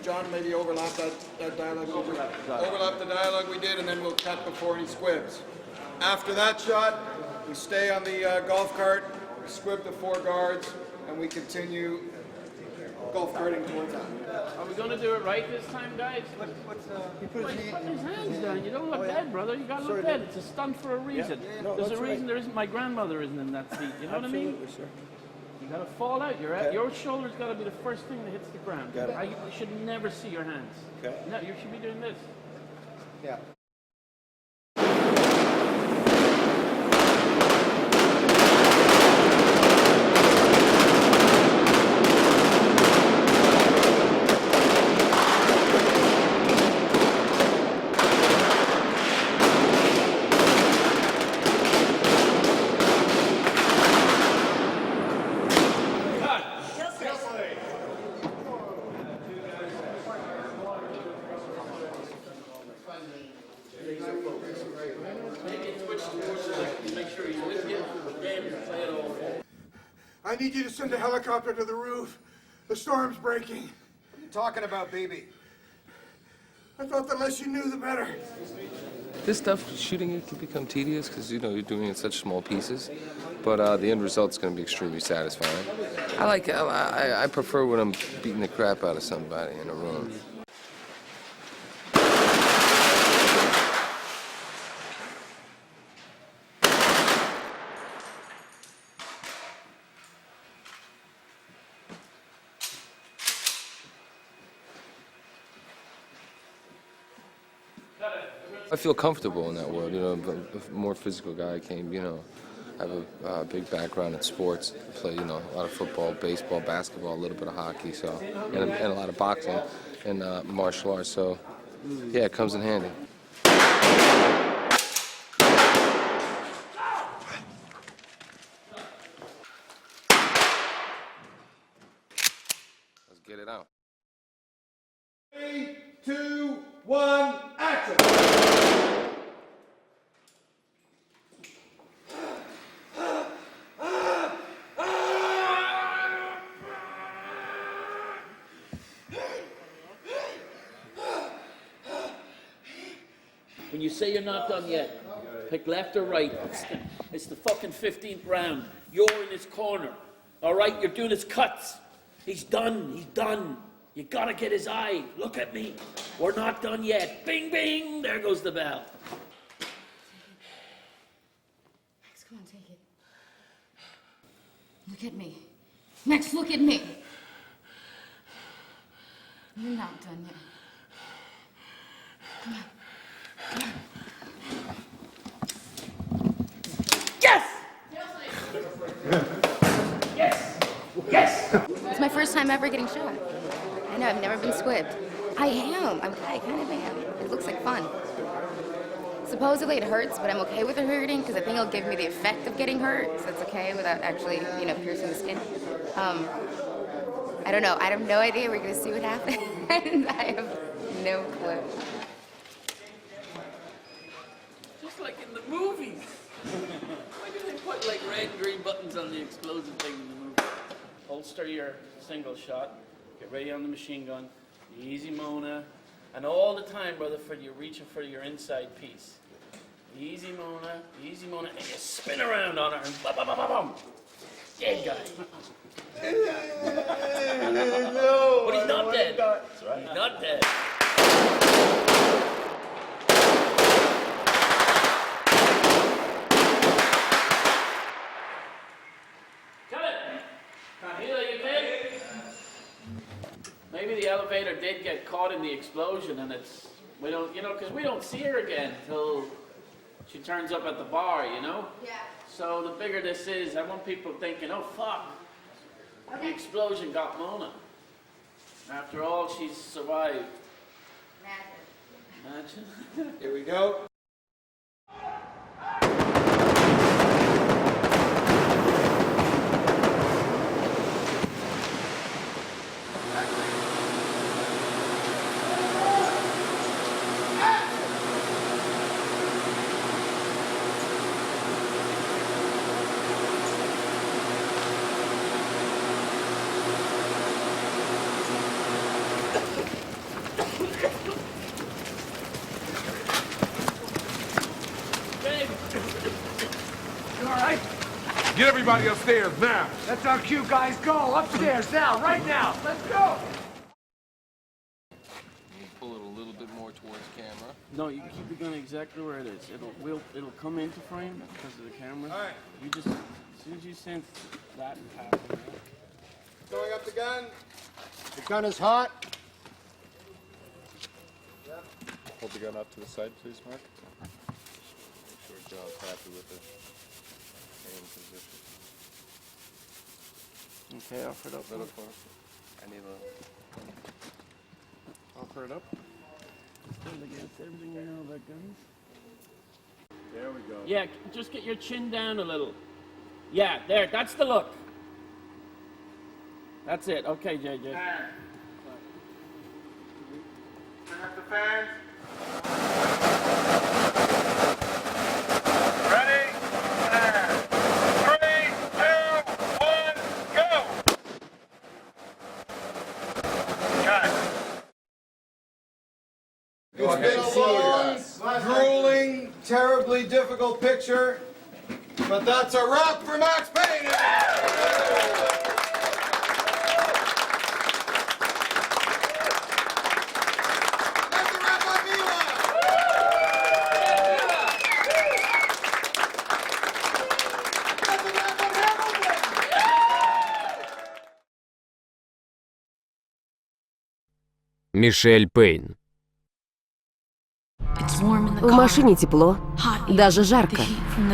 John, maybe overlap that dialogue. Overlap the dialogue we did, and then we'll cut before any squibs. After that shot, we stay on the golf cart, we squib the 4 guards, and we continue golf carting towards that. Are we going to do it right this time, guys? He put his hands down. You don't look dead, brother. You got to look dead. It's a stunt for a reason. There's a reason there isn't. My grandmother isn't in that seat. You know what I mean? Sir. You got to fall out. Your shoulder's got to be the first thing that hits the ground. You should never see your hands. Okay. No, you should be doing this. Yeah. I need you to send a helicopter to the roof. The storm's breaking. What are you talking about, baby? I thought the less you knew, the better. This stuff, shooting it can become tedious because, you know, you're doing it in such small pieces. But the end result's going to be extremely satisfying. I prefer when I'm beating the crap out of somebody in a room. I feel comfortable in that world, you know. A more physical guy came, you know. I have a big background in sports. I play, you know, a lot of football, baseball, basketball, a little bit of hockey, so, and a lot of boxing and martial arts. So, yeah, it comes in handy. Let's get it out. 3, 2, 1, action! When you say you're not done yet, pick left or right. It's the fucking 15th round. You're in his corner. All right, you're doing his cuts. He's done, he's done. You gotta get his eye. Look at me. We're not done yet. Bing, bing, there goes the bell. Max, come on, take it. Look at me. Max, look at me. You're not done yet. Come on. Come on. Yes! Yes! Yes! It's my first time ever getting shot. I know, I've never been squibbed. I am. I kind of am. It looks like fun. Supposedly it hurts, but I'm okay with it hurting because I think it'll give me the effect of getting hurt, so it's okay without actually, piercing the skin. I don't know. I have no idea. We're going to see what happens. I have no clue. Just like in the movies. Why do they put like red and green buttons on the explosive thing in the movie? Holster your single shot. Get ready on the machine gun. Easy Mona. And all the time, Rutherford, you're reaching for your inside piece. Easy Mona, and you spin around on her and bum, bum, bum, bum, bum. Dead guy. No, but he's not dead. That's right. He's not dead. Kill it. Can't heal it, you kid. Maybe the elevator did get caught in the explosion, and we don't, because we don't see her again until she turns up at the bar, Yeah. So the bigger this is, I want people thinking, oh fuck, the explosion got Mona. After all, she's survived. Imagine. Here we go. Get everybody upstairs now. That's our cue, guys. Go upstairs now, right now. Let's go. Pull it a little bit more towards camera. No, you can keep the gun exactly where it is. It'll come into frame because of the camera. All right. You just, as soon as you sense that happening. Throwing up the gun. The gun is hot. Hold the gun up to the side, please, Mark. Make sure John's happy with the aim position. Okay, offer it up. Little far. I need a little. Offer it up. Stand against everything you know about guns. There we go. Yeah, just get your chin down a little. Yeah, there, that's the look. That's it. Okay, JJ. Turn up the fans. Ready? And 3, 2, 1, go! Cut. It's been a long, grueling, terribly difficult picture, but that's a wrap for Max Payne! Мишель Пэйн. В машине тепло, даже жарко.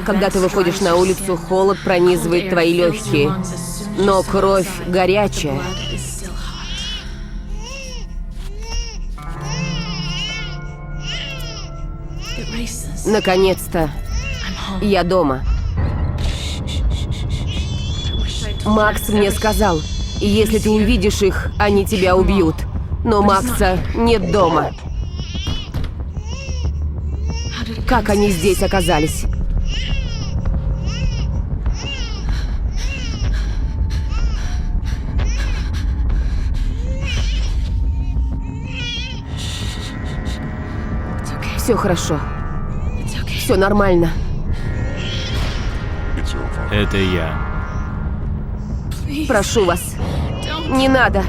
Когда ты выходишь на улицу, холод пронизывает твои легкие, но кровь горячая. Наконец-то я дома. Макс мне сказал, если ты увидишь их, они тебя убьют. Но Макса нет дома. Как они здесь оказались? Все хорошо. Все нормально. Это я. Прошу вас, не надо.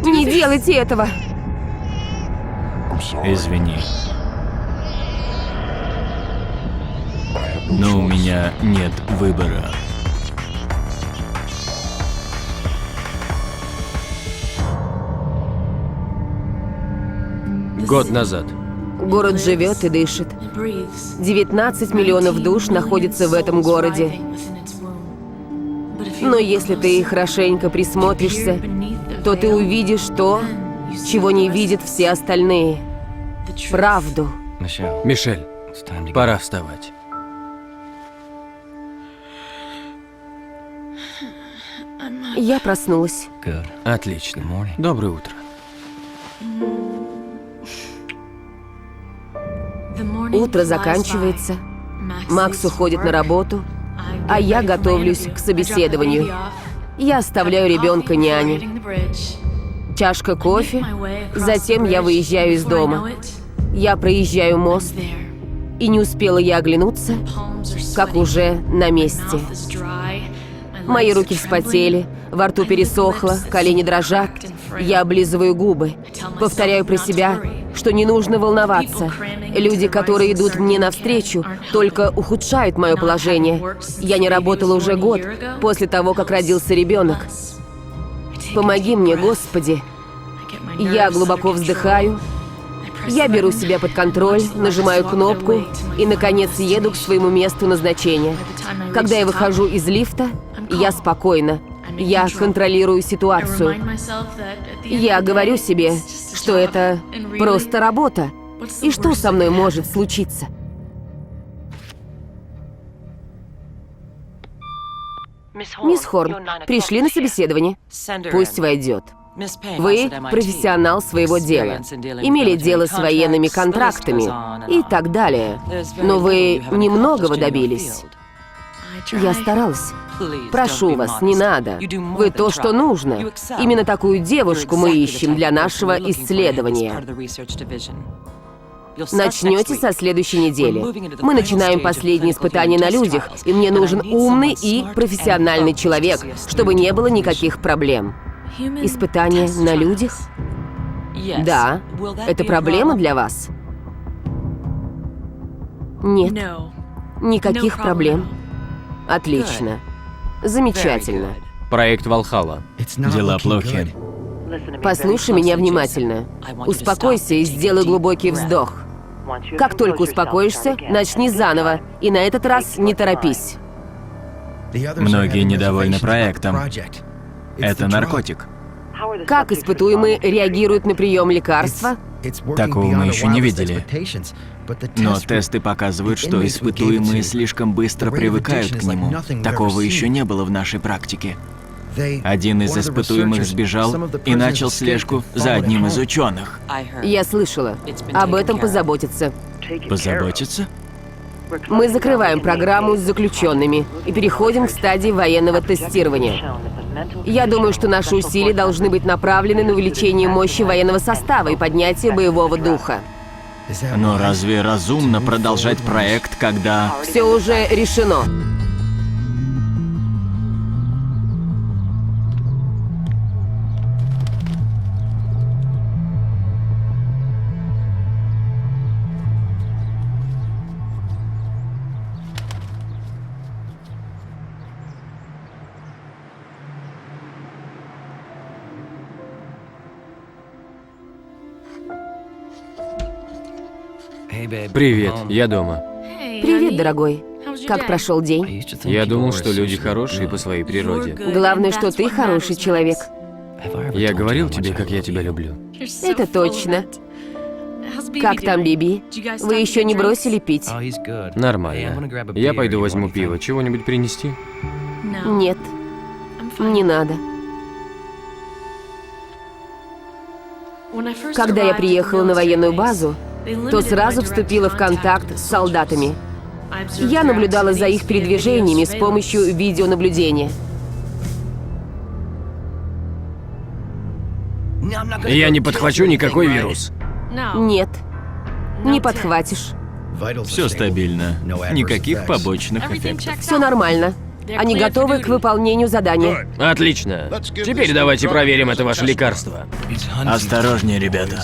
Не делайте этого. Извини. Но у меня нет выбора. Год назад. Город живет и дышит. 19 миллионов душ находятся в этом городе. Но если ты хорошенько присмотришься, то ты увидишь то, чего не видят все остальные. Правду. Мишель, пора вставать. Я проснулась. Отлично. Доброе утро. Утро заканчивается. Макс уходит на работу, а я готовлюсь к собеседованию. Я оставляю ребенка няне. Чашка кофе, затем я выезжаю из дома. Я проезжаю мост, и не успела я оглянуться, как уже на месте. Мои руки вспотели, во рту пересохло, колени дрожат. Я облизываю губы, повторяю про себя, что не нужно волноваться. Люди, которые идут мне навстречу, только ухудшают мое положение. Я не работала уже год после того, как родился ребенок. Помоги мне, Господи. Я глубоко вздыхаю. Я беру себя под контроль, нажимаю кнопку и, наконец, еду к своему месту назначения. Когда я выхожу из лифта, я спокойна. Я контролирую ситуацию. Я говорю себе, что это просто работа. И что со мной может случиться? Мисс Хорн, пришли на собеседование. Пусть войдет. Вы профессионал своего дела, имели дело с военными контрактами и так далее. Но вы немногого добились. Я старалась. Прошу вас, не надо. Вы то, что нужно. Именно такую девушку мы ищем для нашего исследования. Начнете со следующей недели. Мы начинаем последние испытания на людях, и мне нужен умный и профессиональный человек, чтобы не было никаких проблем. Испытания на людях? Да. Это проблема для вас? Нет. Никаких проблем. Отлично. Замечательно. Проект Валхалла. Дела плохи. Послушай меня внимательно. Успокойся и сделай глубокий вздох. Как только успокоишься, начни заново. И на этот раз не торопись. Многие недовольны проектом. Это наркотик. Как испытуемые реагируют на прием лекарства? Такого мы еще не видели. Но тесты показывают, что испытуемые слишком быстро привыкают к нему. Такого еще не было в нашей практике. Один из испытуемых сбежал и начал слежку за одним из ученых. Я слышала. Об этом позаботиться. Позаботиться? Мы закрываем программу с заключенными и переходим к стадии военного тестирования. Я думаю, что наши усилия должны быть направлены на увеличение мощи военного состава и поднятие боевого духа. Но разве разумно продолжать проект, когда... Все уже решено. Привет, я дома. Привет, дорогой. Как прошел день? Я думал, что люди хорошие по своей природе. Главное, что ты хороший человек. Я говорил тебе, как я тебя люблю. Это точно. Как там Биби? Вы еще не бросили пить? Нормально. Я пойду возьму пиво. Чего-нибудь принести? Нет, не надо. Когда я приехала на военную базу, то сразу вступила в контакт с солдатами. Я наблюдала за их передвижениями с помощью видеонаблюдения. Я не подхвачу никакой вирус. Нет, не подхватишь. Все стабильно. Никаких побочных эффектов. Все нормально. Они готовы к выполнению задания. Отлично. Теперь давайте проверим это ваше лекарство. Осторожнее, ребята.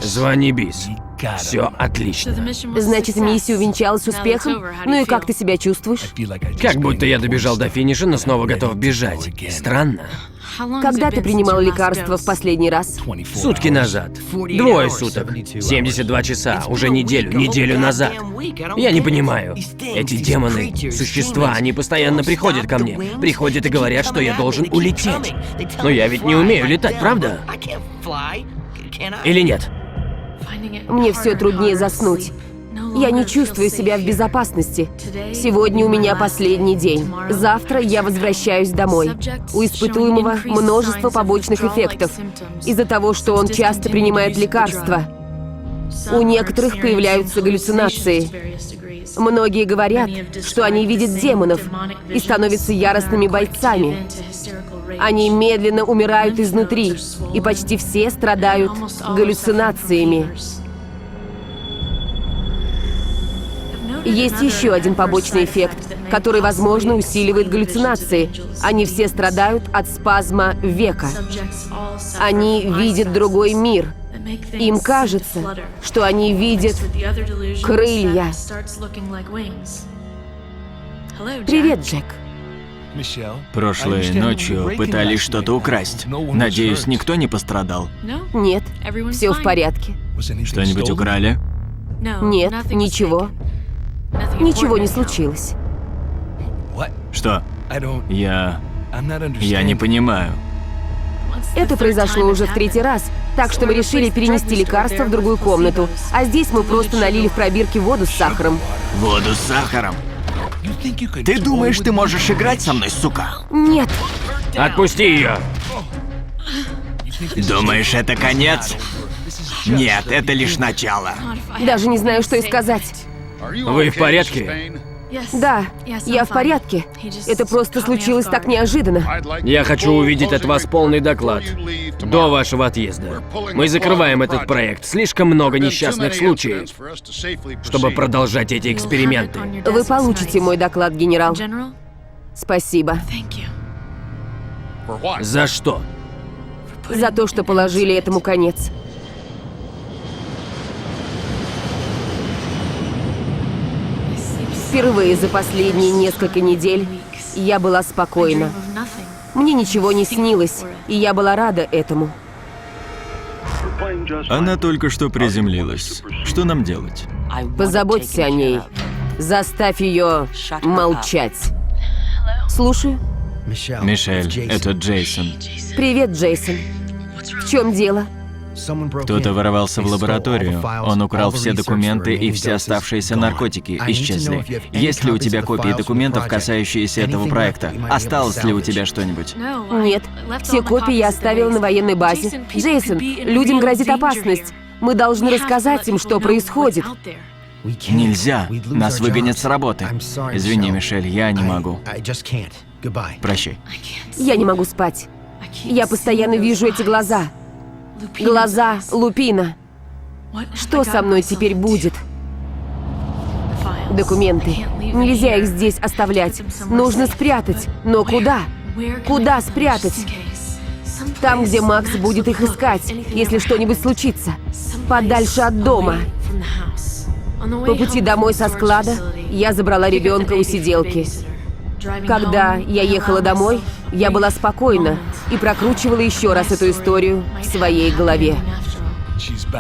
Звони бис. Все отлично. Значит, миссия увенчалась успехом? Ну и как ты себя чувствуешь? Как будто я добежал до финиша, но снова готов бежать. Странно. Когда ты принимал лекарства в последний раз? Сутки назад. 2 суток. 72 часа. Уже неделю назад. Я не понимаю. Эти демоны, существа, они постоянно приходят ко мне. Приходят и говорят, что я должен улететь. Но я ведь не умею летать, правда? Или нет? Мне все труднее заснуть. Я не чувствую себя в безопасности. Сегодня у меня последний день. Завтра я возвращаюсь домой. У испытуемого множество побочных эффектов. Из-за того, что он часто принимает лекарства. У некоторых появляются галлюцинации. Многие говорят, что они видят демонов и становятся яростными бойцами. Они медленно умирают изнутри, и почти все страдают галлюцинациями. Есть еще один побочный эффект, который, возможно, усиливает галлюцинации. Они все страдают от спазма века. Они видят другой мир. Им кажется, что они видят крылья. Привет, Джек. Прошлой ночью пытались что-то украсть. Надеюсь, никто не пострадал? Нет, все в порядке. Что-нибудь украли? Нет, ничего. Ничего не случилось. Что? Я не понимаю. Это произошло уже в 3-й раз, так что мы решили перенести лекарство в другую комнату. А здесь мы просто налили в пробирки воду с сахаром. Воду с сахаром? Ты думаешь, ты можешь играть со мной, сука? Нет. Отпусти ее. Думаешь, это конец? Нет, это лишь начало. Даже не знаю, что и сказать. Вы в порядке? Да, я в порядке. Это просто случилось так неожиданно. Я хочу увидеть от вас полный доклад до вашего отъезда. Мы закрываем этот проект. Слишком много несчастных случаев, чтобы продолжать эти эксперименты. Вы получите мой доклад, генерал. Спасибо. За что? За то, что положили этому конец. Впервые за последние несколько недель я была спокойна. Мне ничего не снилось, и я была рада этому. Она только что приземлилась. Что нам делать? Позаботься о ней. Заставь ее молчать. Слушаю. Мишель, это Джейсон. Привет, Джейсон. В чем дело? Кто-то ворвался в лабораторию. Он украл все документы, и все оставшиеся наркотики исчезли. Есть ли у тебя копии документов, касающиеся этого проекта? Осталось ли у тебя что-нибудь? Нет. Все копии я оставила на военной базе. Джейсон, людям грозит опасность. Мы должны рассказать им, что происходит. Нельзя. Нас выгонят с работы. Извини, Мишель, я не могу. Прощай. Я не могу спать. Я постоянно вижу эти глаза. Глаза Лупина. Что со мной теперь будет? Документы. Нельзя их здесь оставлять. Нужно спрятать. Но куда? Куда спрятать? Там, где Макс будет их искать, если что-нибудь случится. Подальше от дома. По пути домой со склада я забрала ребенка у сиделки. Когда я ехала домой, я была спокойна и прокручивала еще раз эту историю в своей голове.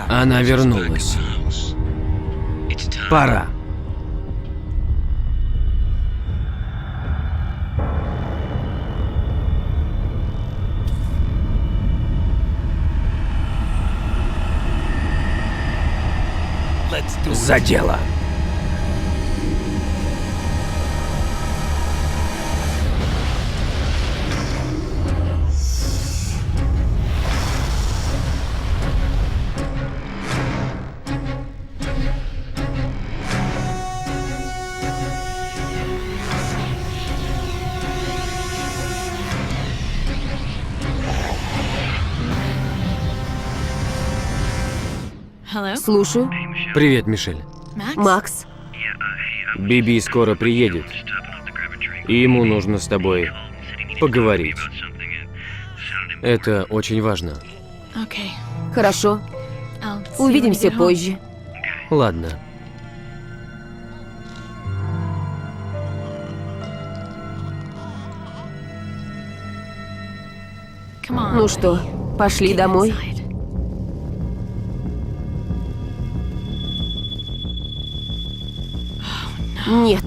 Она вернулась. Пора. За дело. Слушаю. Привет, Мишель. Макс. Биби скоро приедет. И ему нужно с тобой поговорить. Это очень важно. Хорошо. Увидимся позже. Ладно. Ну что, пошли домой? Нет.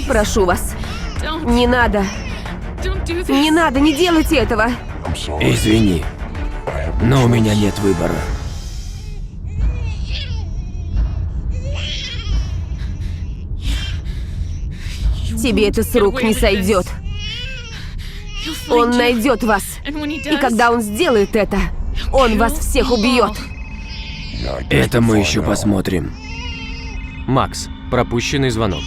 Прошу вас, не надо. Не надо, не делайте этого. Извини, но у меня нет выбора. Тебе это с рук не сойдет. Он найдет вас. И когда он сделает это, он вас всех убьет. Это мы еще посмотрим. Макс, пропущенный звонок.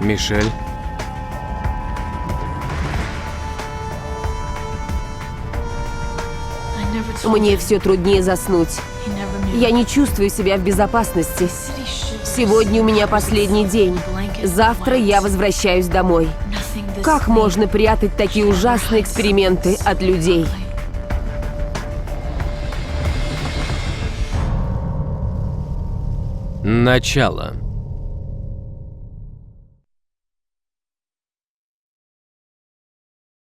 Мишель. Мне все труднее заснуть. Я не чувствую себя в безопасности. Сегодня у меня последний день. Завтра я возвращаюсь домой. Как можно прятать такие ужасные эксперименты от людей? Начало.